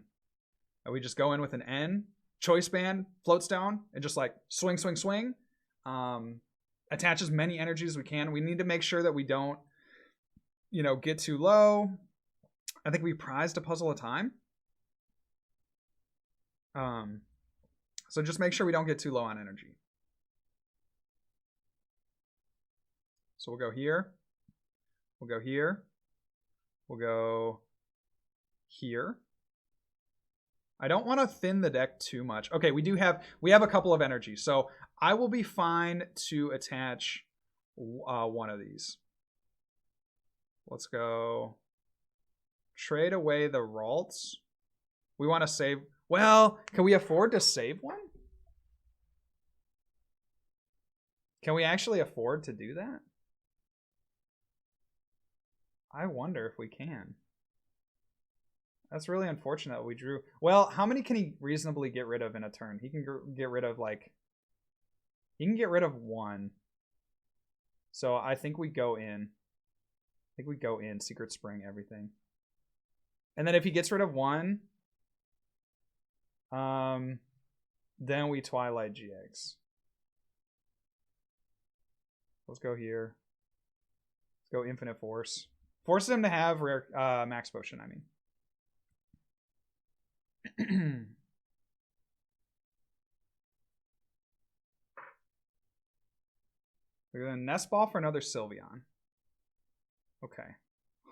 And we just go in with an N, Choice Band, Floatstone, and just like swing, swing, swing. Attach as many energies as we can. We need to make sure that we don't, get too low. I think we prized a Puzzle of Time. So just make sure we don't get too low on energy. So we'll go here. We'll go here. We'll go here. I don't want to thin the deck too much. Okay, we have a couple of energies. So I will be fine to attach one of these. Let's go trade away the Ralts. We want to save. Well, can we afford to save one? Can we actually afford to do that? I wonder if we can. That's really unfortunate we drew. Well, how many can he reasonably get rid of in a turn? He can get rid of he can get rid of one. So I think we go in. Secret Spring, everything. And then if he gets rid of one, then we Twilight GX. Let's go here. Let's go Infinite Force. Forces him to have rare Max Potion, I mean. We're going to Nest Ball for another Sylveon. Okay.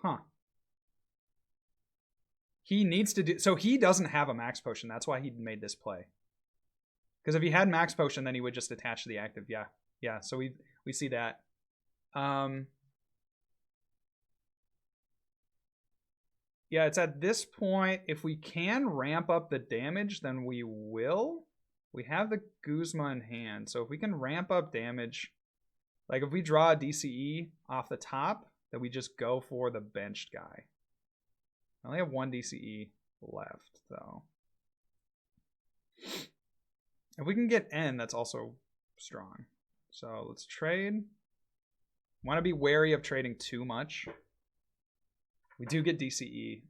Huh. He needs to do... So he doesn't have a Max Potion. That's why he made this play. Because if he had Max Potion, then he would just attach the active. Yeah. Yeah, so we see that. Yeah, it's at this point, if we can ramp up the damage, then we will. We have the Guzma in hand, so if we can ramp up damage, like if we draw a DCE off the top, then we just go for the benched guy. I only have one DCE left, though. If we can get N, that's also strong. So let's trade. Want to be wary of trading too much. We do get DCE.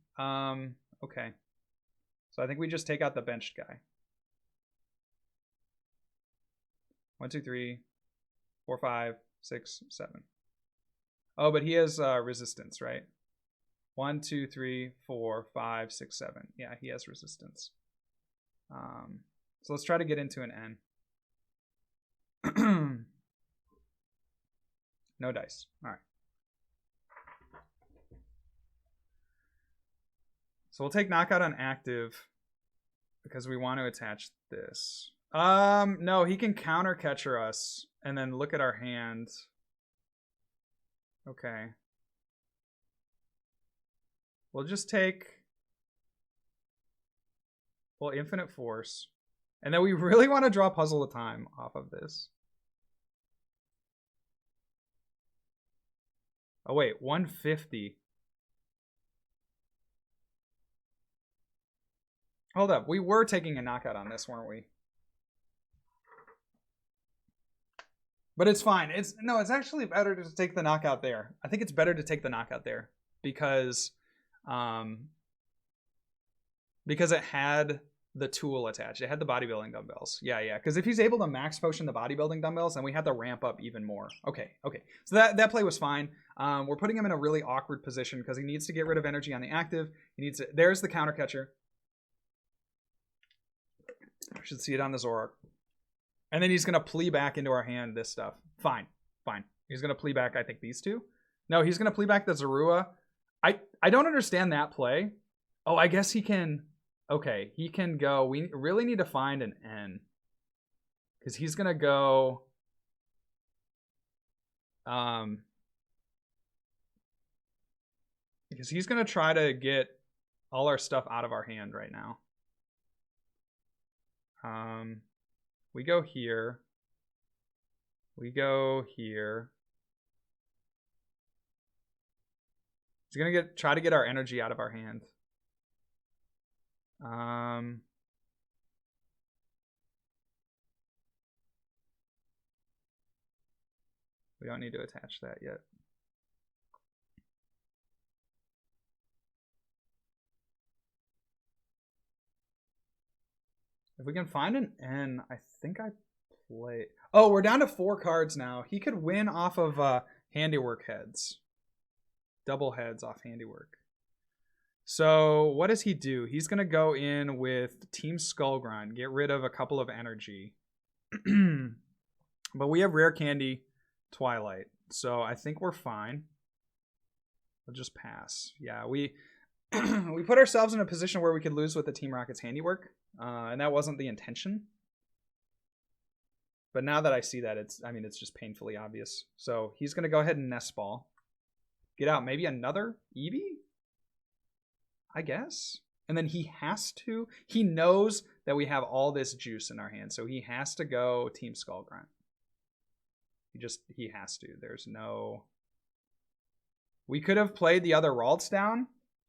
Okay. So I think we just take out the benched guy. 1, 2, 3, 4, 5, 6, 7. Oh, but he has resistance, right? 1, 2, 3, 4, 5, 6, 7. Yeah, he has resistance. So let's try to get into an N. No dice. All right. So we'll take knockout on active because we want to attach this. No, he can counter catcher us and then look at our hand. Okay. We'll just take, well, infinite force. And then we really want to draw puzzle of time off of this. Oh wait, 150. Hold up, we were taking a knockout on this, weren't we? But it's fine. It's actually better to take the knockout there. I think it's better to take the knockout there because it had the tool attached. It had the bodybuilding dumbbells. Yeah. Because if he's able to max potion the bodybuilding dumbbells, then we have to ramp up even more. Okay. So that play was fine. We're putting him in a really awkward position because he needs to get rid of energy on the active. He needs to. There's the counter catcher. I should see it on the Zoroark. And then he's gonna plea back into our hand this stuff. Fine. He's gonna plea back, I think, these two. No, he's gonna plea back the Zorua. I don't understand that play. Oh, I guess he can. Okay, he can go. We really need to find an N. Because he's going to go... because he's going to try to get all our stuff out of our hand right now. We go here. We go here. He's going to try to get our energy out of our hand. We don't need to attach that yet. If we can find an N, I think I play. Oh, we're down to 4 cards now. He could win off of handiwork heads. Double heads off handiwork. So what does he do? He's going to go in with Team Skullgrind, get rid of a couple of energy. But we have Rare Candy, Twilight. So I think we're fine. We'll just pass. Yeah, we we put ourselves in a position where we could lose with the Team Rocket's handiwork. And that wasn't the intention. But now that I see that, it's just painfully obvious. So he's going to go ahead and Nest Ball. Get out maybe another Eevee? I guess. And then he knows that we have all this juice in our hand. So he has to go Team Skullgrind. He has to. There's no... We could have played the other Ralts down.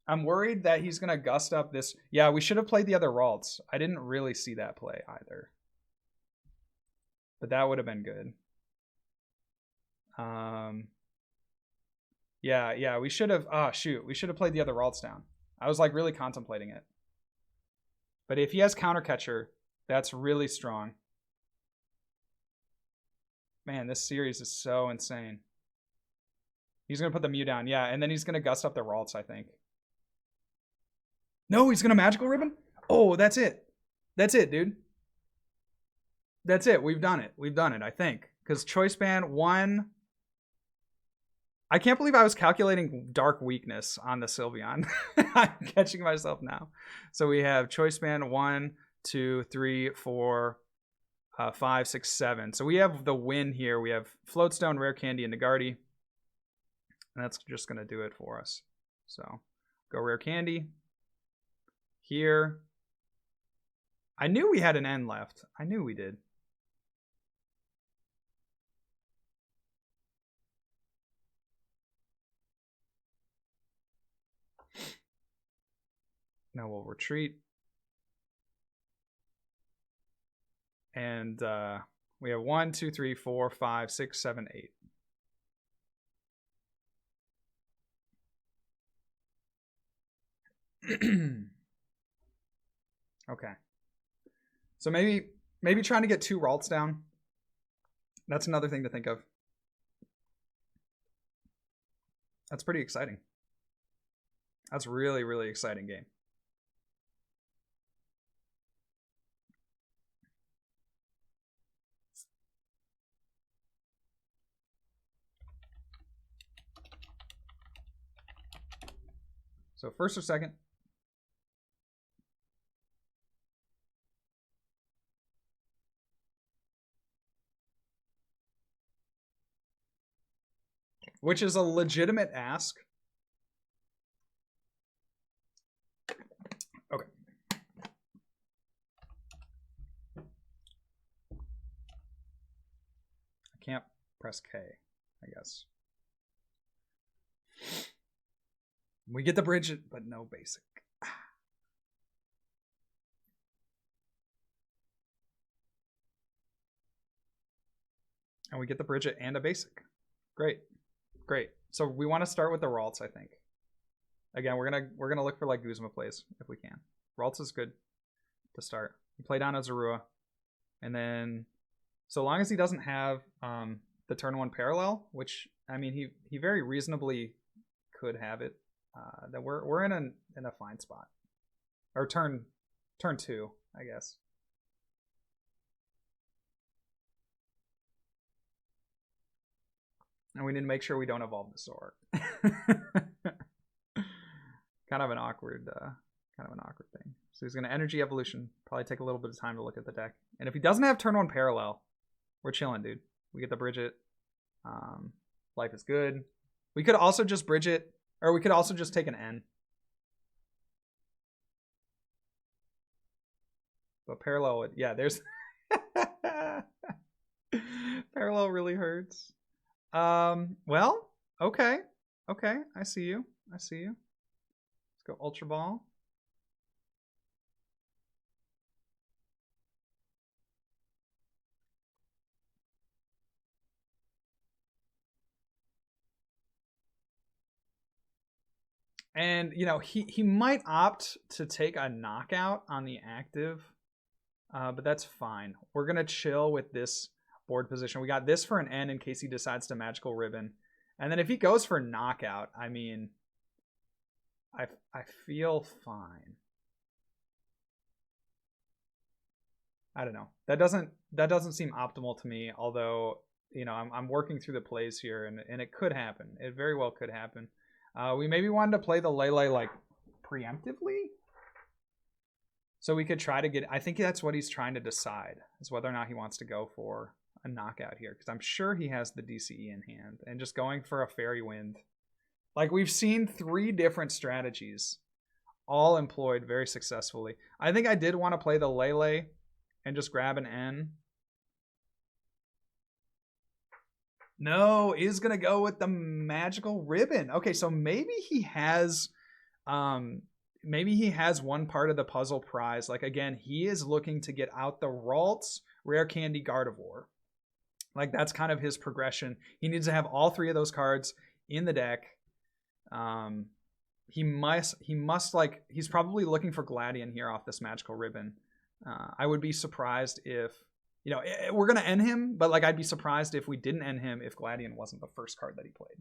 I'm worried that he's going to gust up this... Yeah, we should have played the other Ralts. I didn't really see that play either. But that would have been good. Yeah, we should have... Oh, shoot. We should have played the other Ralts down. I was like really contemplating it. But if he has Counter Catcher, that's really strong. Man, this series is so insane. He's going to put the Mew down. Yeah, and then he's going to gust up the Ralts, I think. No, he's going to Magical Ribbon? Oh, that's it. That's it, dude. That's it. We've done it. We've done it, I think. Because Choice Band 1... I can't believe I was calculating Dark Weakness on the Sylveon. I'm catching myself now. So we have Choice Band 1, 2, 3, 4, 5, 6, 7. So we have the win here. We have Floatstone, Rare Candy, and Gardy. And that's just going to do it for us. So go Rare Candy. Here. I knew we had an N left. I knew we did. Now we'll retreat. And we have 1, 2, 3, 4, 5, 6, 7, 8. Okay. So maybe trying to get 2 Ralts down. That's another thing to think of. That's pretty exciting. That's really, really exciting game. So first or second? Which is a legitimate ask. Okay. I can't press K, I guess. We get the bridge, but no basic. And we get the Bridget and a basic. Great. Great. So we want to start with the Ralts, I think. Again, we're gonna look for like Guzma plays if we can. Ralts is good to start. We play down a Zorua. And then so long as he doesn't have the turn 1 parallel, which I mean he very reasonably could have it, then we're in a fine spot. Or turn 2, I guess. And we need to make sure we don't evolve the Zoroark. kind of an awkward thing. So he's going to energy evolution. Probably take a little bit of time to look at the deck. And if he doesn't have turn 1 parallel, we're chilling, dude. We get the Bridget. Life is good. We could also just Bridget, or we could also just take an N. But parallel would, yeah, there's parallel really hurts. Well, okay. Okay, I see you. Let's go Ultra Ball. And, you know, he might opt to take a knockout on the active, but that's fine. We're going to chill with this board position. We got this for an N in case he decides to Magical Ribbon. And then if he goes for knockout, I mean, I feel fine. I don't know. That doesn't seem optimal to me, although, you know, I'm working through the plays here, and it could happen. It very well could happen. We maybe wanted to play the Lele like preemptively, so we could try to get. I think that's what he's trying to decide, is whether or not he wants to go for a knockout here, because I'm sure he has the DCE in hand, and just going for a Fairy Wind. Like, we've seen 3 different strategies, all employed very successfully. I think I did want to play the Lele and just grab an N. No, is going to go with the Magical Ribbon. Okay, so maybe he has one part of the puzzle prize. Like, again, he is looking to get out the Ralts, Rare Candy, Gardevoir. Like, that's kind of his progression. He needs to have all 3 of those cards in the deck. He must like, he's probably looking for Gladion here off this Magical Ribbon. I would be surprised if, you know, we're going to end him, but like, I'd be surprised if we didn't end him if Gladion wasn't the first card that he played.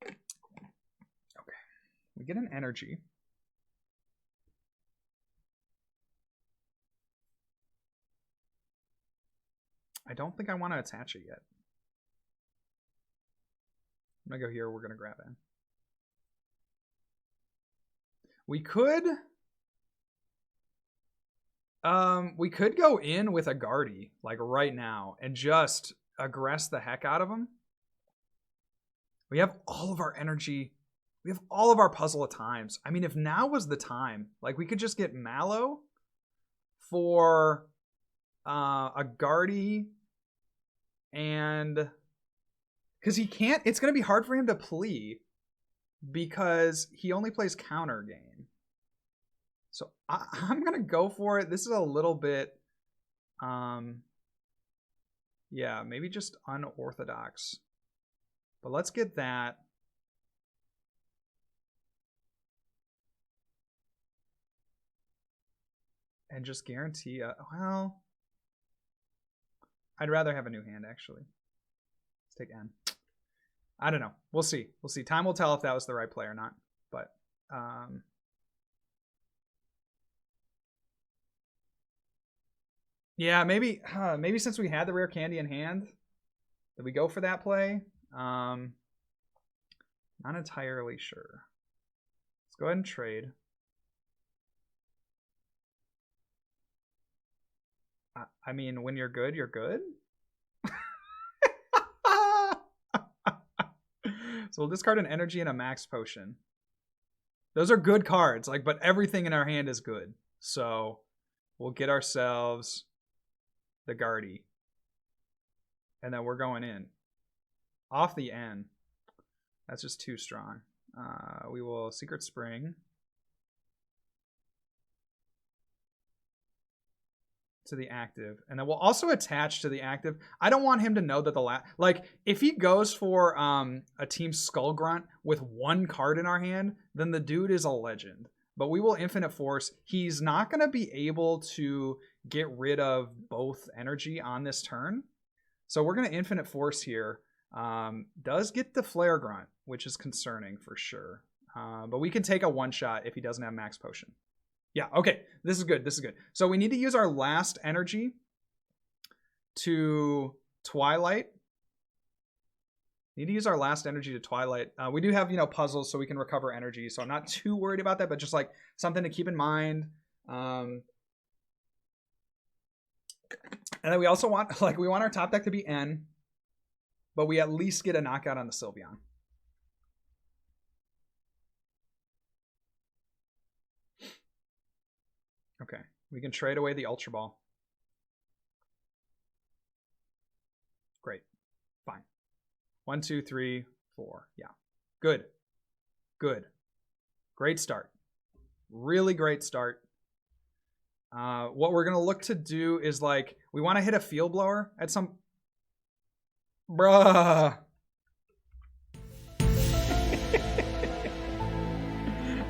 Okay. We get an energy. I don't think I want to attach it yet. I'm going to go here. We're going to grab in. We could go in with a Gardy, like right now, and just aggress the heck out of him. We have all of our energy. We have all of our puzzle at times. I mean, if now was the time, like, we could just get Mallow for a Gardy, and because he can't, it's going to be hard for him to plea because he only plays counter game. So I'm going to go for it. This is a little bit, yeah, maybe just unorthodox. But let's get that. And just guarantee, well, I'd rather have a new hand, actually. Let's take N. I don't know. We'll see. We'll see. Time will tell if that was the right play or not. But yeah, maybe since we had the rare candy in hand, did we go for that play? Not entirely sure. Let's go ahead and trade. I mean, when you're good, you're good. So we'll discard an energy and a max potion. Those are good cards, like, but everything in our hand is good. So we'll get ourselves the Gardy. And then we're going in. Off the N. That's just too strong. We will Secret Spring. To the active, and then we'll also attach to the active. I don't want him to know that like if he goes for a Team Skull Grunt with one card in our hand, then the dude is a legend. But we will Infinite Force. He's not going to be able to get rid of both energy on this turn, so we're going to Infinite Force here. Does get the Flare Grunt, which is concerning for sure, but we can take a one shot if he doesn't have max potion. Yeah, okay. This is good. This is good. So we need to use our last energy to Twilight. We do have, puzzles so we can recover energy. So I'm not too worried about that, but just like something to keep in mind. And then we also want, we want our top deck to be N, but we at least get a knockout on the Sylveon. Okay, we can trade away the Ultra Ball. Great, fine. 1, 2, 3, 4. Yeah, good, good, great start. Really great start. What we're gonna look to do is we want to hit a Field Blower at some. Bruh.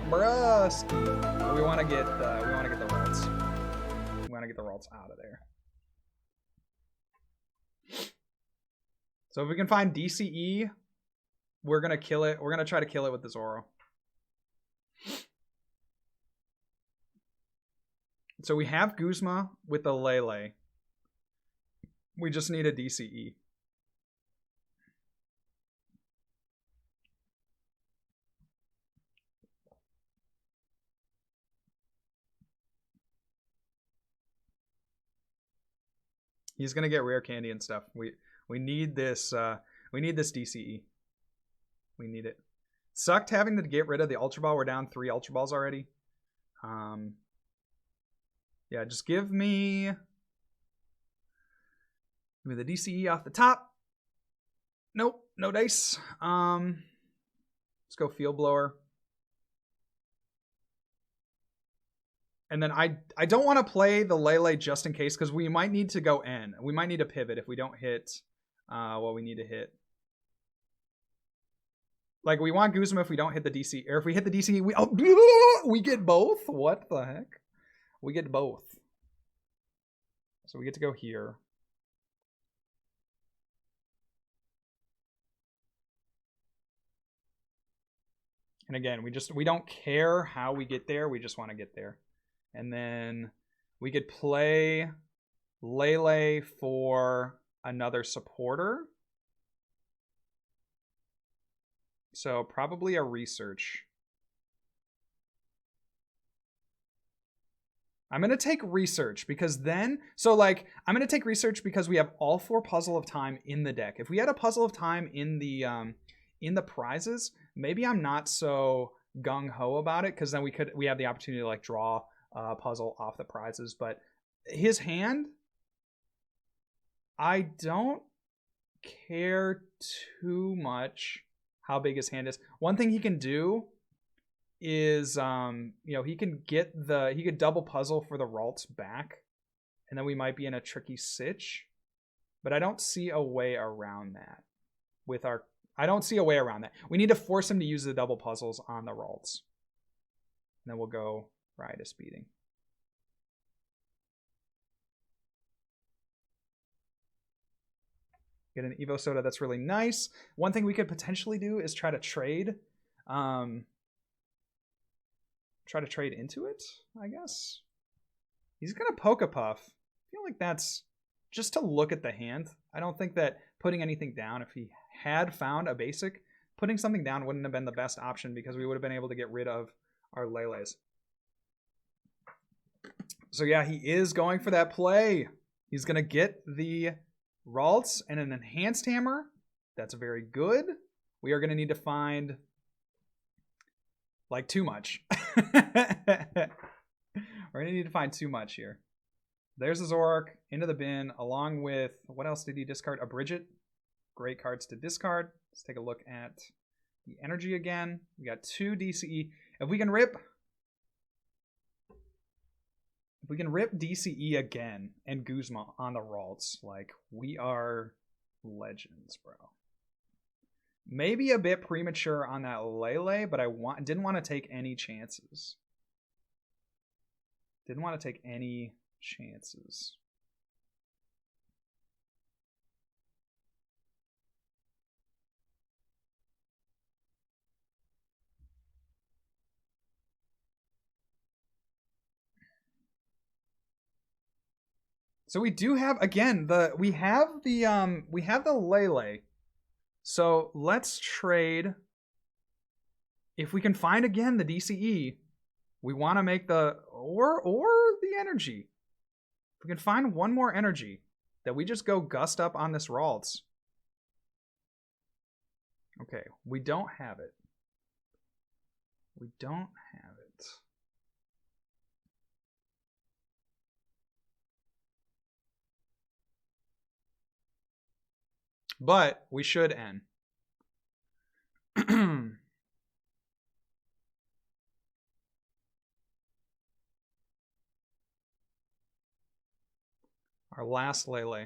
Bruh. We want to get the Ralts. We want to get the Ralts out of there. So if we can find DCE, we're gonna kill it. We're gonna try to kill it with the Zoro. So we have Guzma with the Lele. We just need a DCE. He's gonna get rare candy and stuff. We need this. We need this DCE. We need it. Sucked having to get rid of the Ultra Ball. We're down 3 Ultra Balls already. Yeah, just give me the DCE off the top. Nope, no dice. Let's go Field Blower. And then I don't want to play the Lele just in case, because we might need to go N. We might need to pivot if we don't hit what we need to hit. We want Guzma if we don't hit the DC. Or if we hit the DC, we get both? What the heck? We get both. So we get to go here. And again, we don't care how we get there. We just want to get there. And then we could play Lele for another supporter. So probably a Research. I'm going to take Research because then, I'm going to take Research because we have all 4 Puzzle of Time in the deck. If we had a Puzzle of Time in the prizes, maybe I'm not so gung-ho about it, because then we have the opportunity to draw puzzle off the prizes. But his hand, I don't care too much how big his hand is. One thing he can do is he could double puzzle for the Ralts back, and then we might be in a tricky sitch. But I don't see a way around that We need to force him to use the double puzzles on the Ralts. And then we'll go Riotous Beating. Get an Evo Soda. That's really nice. One thing we could potentially do is try to trade. Try to trade into it, I guess. He's going to Pokepuff. I feel like that's just to look at the hand. I don't think that putting anything down, if he had found a basic, putting something down wouldn't have been the best option because we would have been able to get rid of our Lele's. So yeah, he is going for that play. He's going to get the Ralts and an Enhanced Hammer. That's very good. We are going to need to find like too much. We're going to need to find too much here. There's a Zoroark into the bin along with, what else did he discard? A Bridget. Great cards to discard. Let's take a look at the energy again. We got 2 DCE. If we can rip DCE again and Guzma on the Ralts, like, we are legends, bro. Maybe a bit premature on that Lele, but I didn't want to take any chances. Didn't want to take any chances. So we do have, again, we have the Lele. So let's trade. If we can find again the DCE, we want to make the or the energy. If we can find one more energy, that we just go gust up on this Ralts. Okay, we don't have it. We don't have it. But we should end. Our last Lele.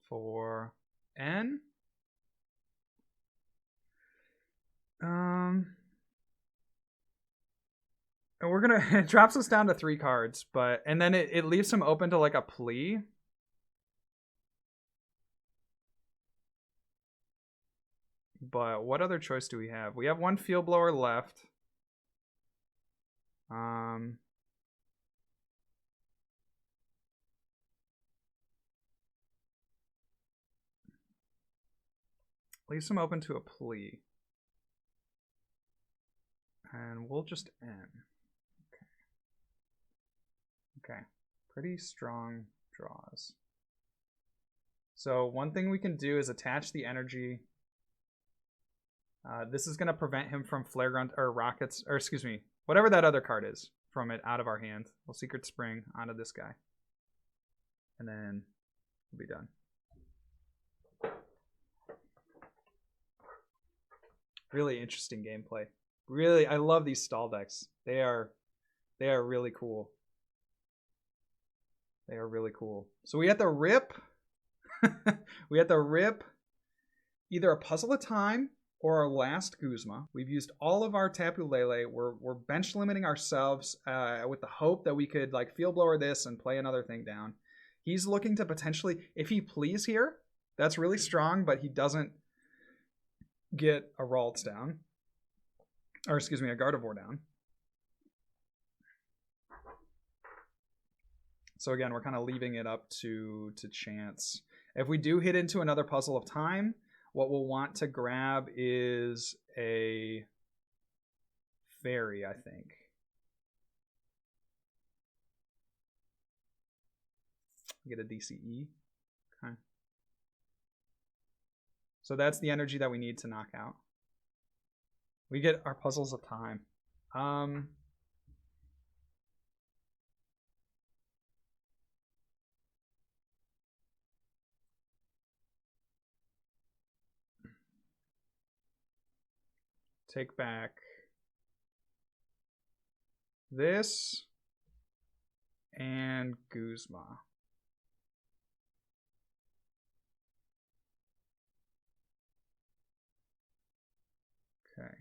For N. And we're gonna, it drops us down to 3 cards, but, and then it leaves him open to like a plea. But what other choice do we have? We have 1 Field Blower left. Leaves him open to a plea. And we'll just end. Okay. Pretty strong draws. So one thing we can do is attach the energy. This is going to prevent him from Flare Grunt or Rockets, or excuse me, whatever that other card is, from it out of our hand. We'll Secret Spring onto this guy. And then we'll be done. Really interesting gameplay. Really, I love these stall decks. They are really cool. They are really cool. So we have to rip. We have to rip either a Puzzle of Time or our last Guzma. We've used all of our Tapu Lele. We're bench limiting ourselves with the hope that we could like Field Blower this and play another thing down. He's looking to potentially, if he please here, that's really strong, but he doesn't get a Ralts down. Or excuse me, a Gardevoir down. So again, we're kind of leaving it up to chance. If we do hit into another Puzzle of Time, what we'll want to grab is a Fairy, I think. Get a DCE. Okay. So that's the energy that we need to knock out. We get our Puzzles of Time. Take back this and Guzma. Okay.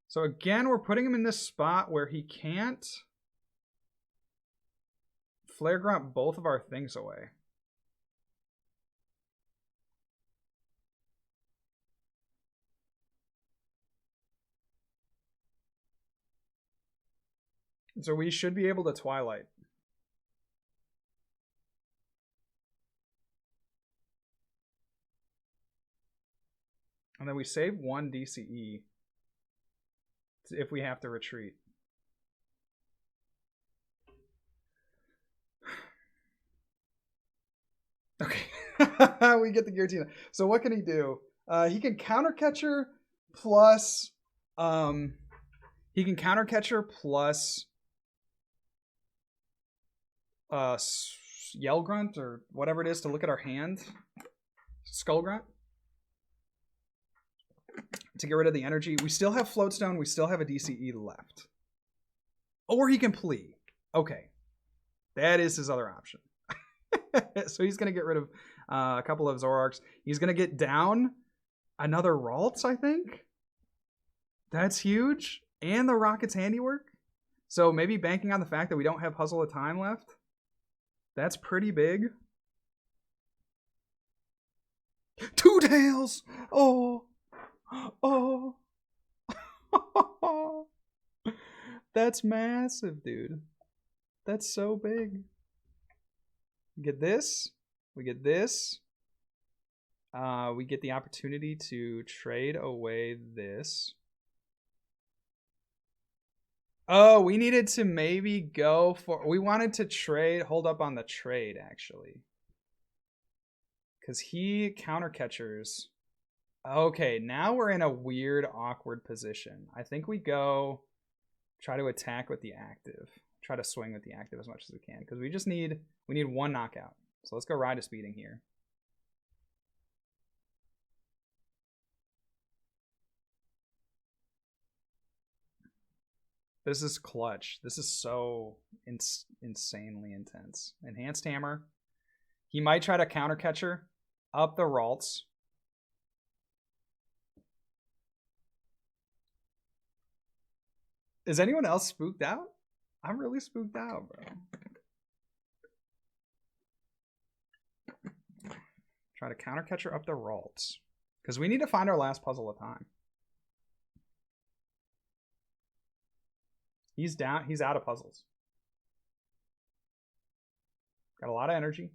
So again, we're putting him in this spot where he can't Flare Grunt both of our things away. So we should be able to Twilight. And then we save 1 DCE if we have to retreat. Okay. We get the Giratina. So what can he do? He can Counter Catcher plus... he can Counter Catcher plus... Yell Grunt or whatever it is to look at our hand. Skull Grunt. To get rid of the energy. We still have Floatstone. We still have a DCE left. Or he can Plea. Okay. That is his other option. So he's going to get rid of a couple of Zoroarks. He's going to get down another Ralts, I think. That's huge. And the Rocket's Handiwork. So maybe banking on the fact that we don't have Puzzle of Time left. That's pretty big. 2 Tails! Oh! Oh! That's massive, dude. That's so big. We get this. We get this. We get the opportunity to trade away this. Oh, we needed to maybe go for... We wanted to trade... Hold up on the trade, actually. Because he counter catchers. Okay, now we're in a weird, awkward position. I think we go... Try to attack with the active. Try to swing with the active as much as we can. Because we just need... We need 1 knockout. So let's go Ride to Speeding here. This is clutch. This is so insanely intense. Enhanced Hammer. He might try to counter catcher up the Ralts. Is anyone else spooked out? I'm really spooked out, bro. Try to counter catcher up the Ralts. Because we need to find our last Puzzle of Time. He's down. He's out of puzzles. Got a lot of energy.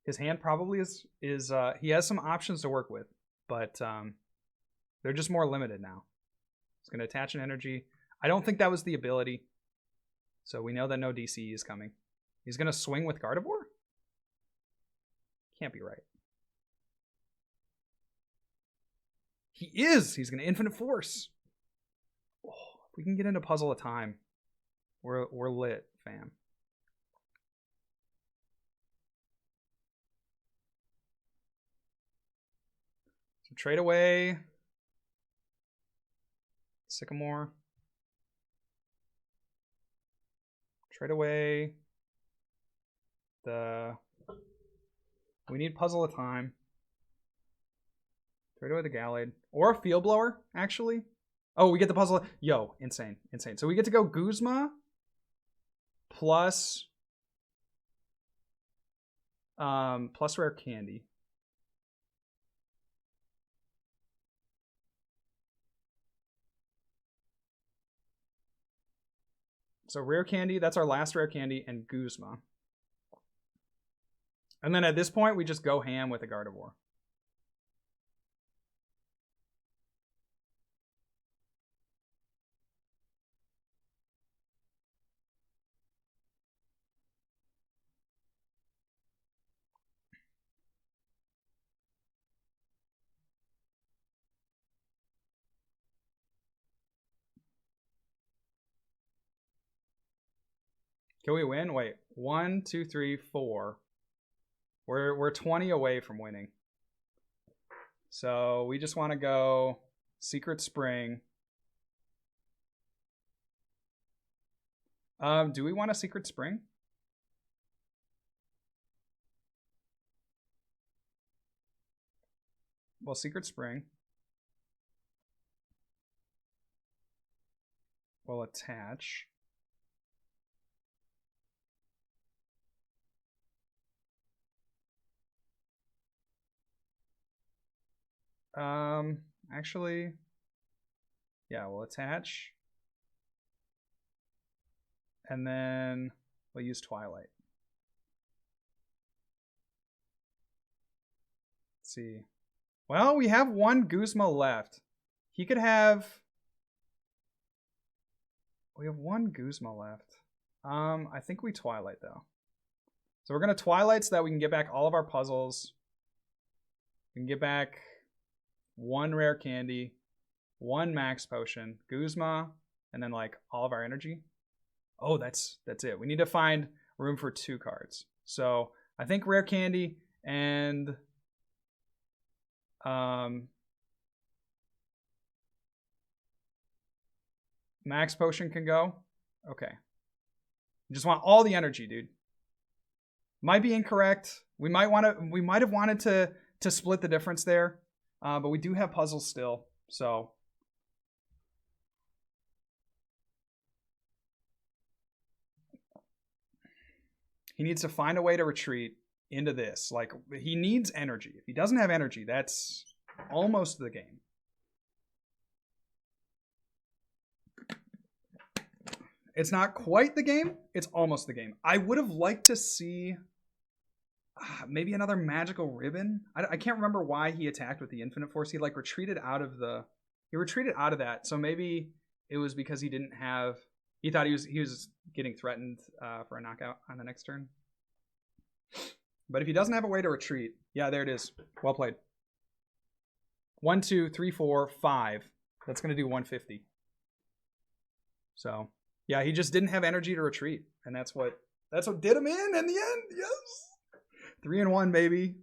His hand probably is he has some options to work with, but they're just more limited now. He's going to attach an energy. I don't think that was the ability. So we know that no DCE is coming. He's going to swing with Gardevoir? Can't be right. He is. He's going to Infinite Force. Oh, if we can get into Puzzle of Time, we're lit, fam. So trade away Sycamore. Trade away we need Puzzle of Time. Trade away the Gallade. Or a Field Blower, actually. Oh, we get the puzzle. Yo, insane. Insane. So we get to go Guzma plus Rare Candy. So Rare Candy, that's our last Rare Candy, and Guzma. And then at this point, we just go ham with a Gardevoir. Can we win? Wait, 1, 2, 3, 4. We're 20 away from winning. So we just want to go Secret Spring. Do we want a Secret Spring? Well, Secret Spring. will attach. Actually, yeah, we'll attach. And then we'll use Twilight. Let's see. Well, we have one Guzma left. He could have... We have one Guzma left. I think we Twilight, though. So we're going to Twilight so that we can get back all of our puzzles. We can get back one rare candy, one max potion, Guzma, and then like all of our energy. Oh, that's it. We need to find room for 2 cards. So I think rare candy and max potion can go. Okay. Just want all the energy, dude. Might be incorrect. We might have wanted to split the difference there. But we do have puzzles still, so. He needs to find a way to retreat into this. Like, he needs energy. If he doesn't have energy, that's almost the game. It's not quite the game. It's almost the game. I would have liked to see maybe another magical ribbon. I can't remember why he attacked with the infinite force. He like retreated out of that. So maybe it was because he didn't have. He thought he was getting threatened for a knockout on the next turn. But if he doesn't have a way to retreat, yeah, there it is. Well played. 1, 2, 3, 4, 5. That's gonna do 150. So yeah, he just didn't have energy to retreat, and that's what did him in the end. Yes. 3-1, baby.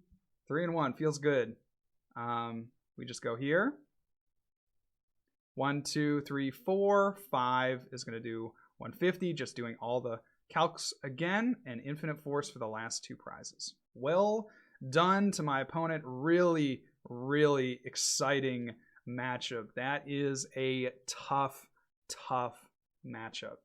3-1 feels good. We just go here. 1, 2, 3, 4, 5 is going to do 150. Just doing all the calcs again, and infinite force for the last 2 prizes. Well done to my opponent. Really, really exciting matchup. That is a tough matchup.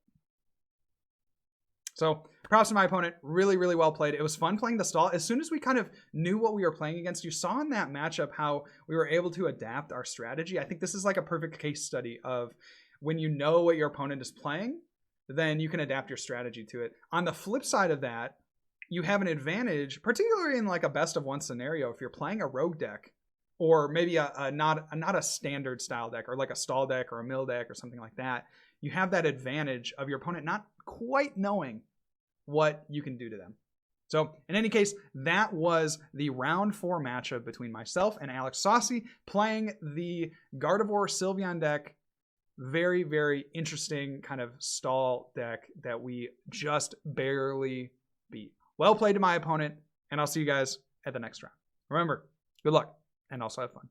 So props to my opponent. Really, really well played. It was fun playing the stall. As soon as we kind of knew what we were playing against, you saw in that matchup how we were able to adapt our strategy. I think this is like a perfect case study of when you know what your opponent is playing, then you can adapt your strategy to it. On the flip side of that, you have an advantage, particularly in like a best of 1 scenario. If you're playing a rogue deck, or maybe not a standard style deck, or like a stall deck or a mill deck or something like that, you have that advantage of your opponent not quite knowing what you can do to them. So in any case, that was the round 4 matchup between myself and Alex Saucy playing the Gardevoir Sylveon deck. Very, very interesting kind of stall deck that we just barely beat. Well played to my opponent, and I'll see you guys at the next round. Remember, good luck and also have fun.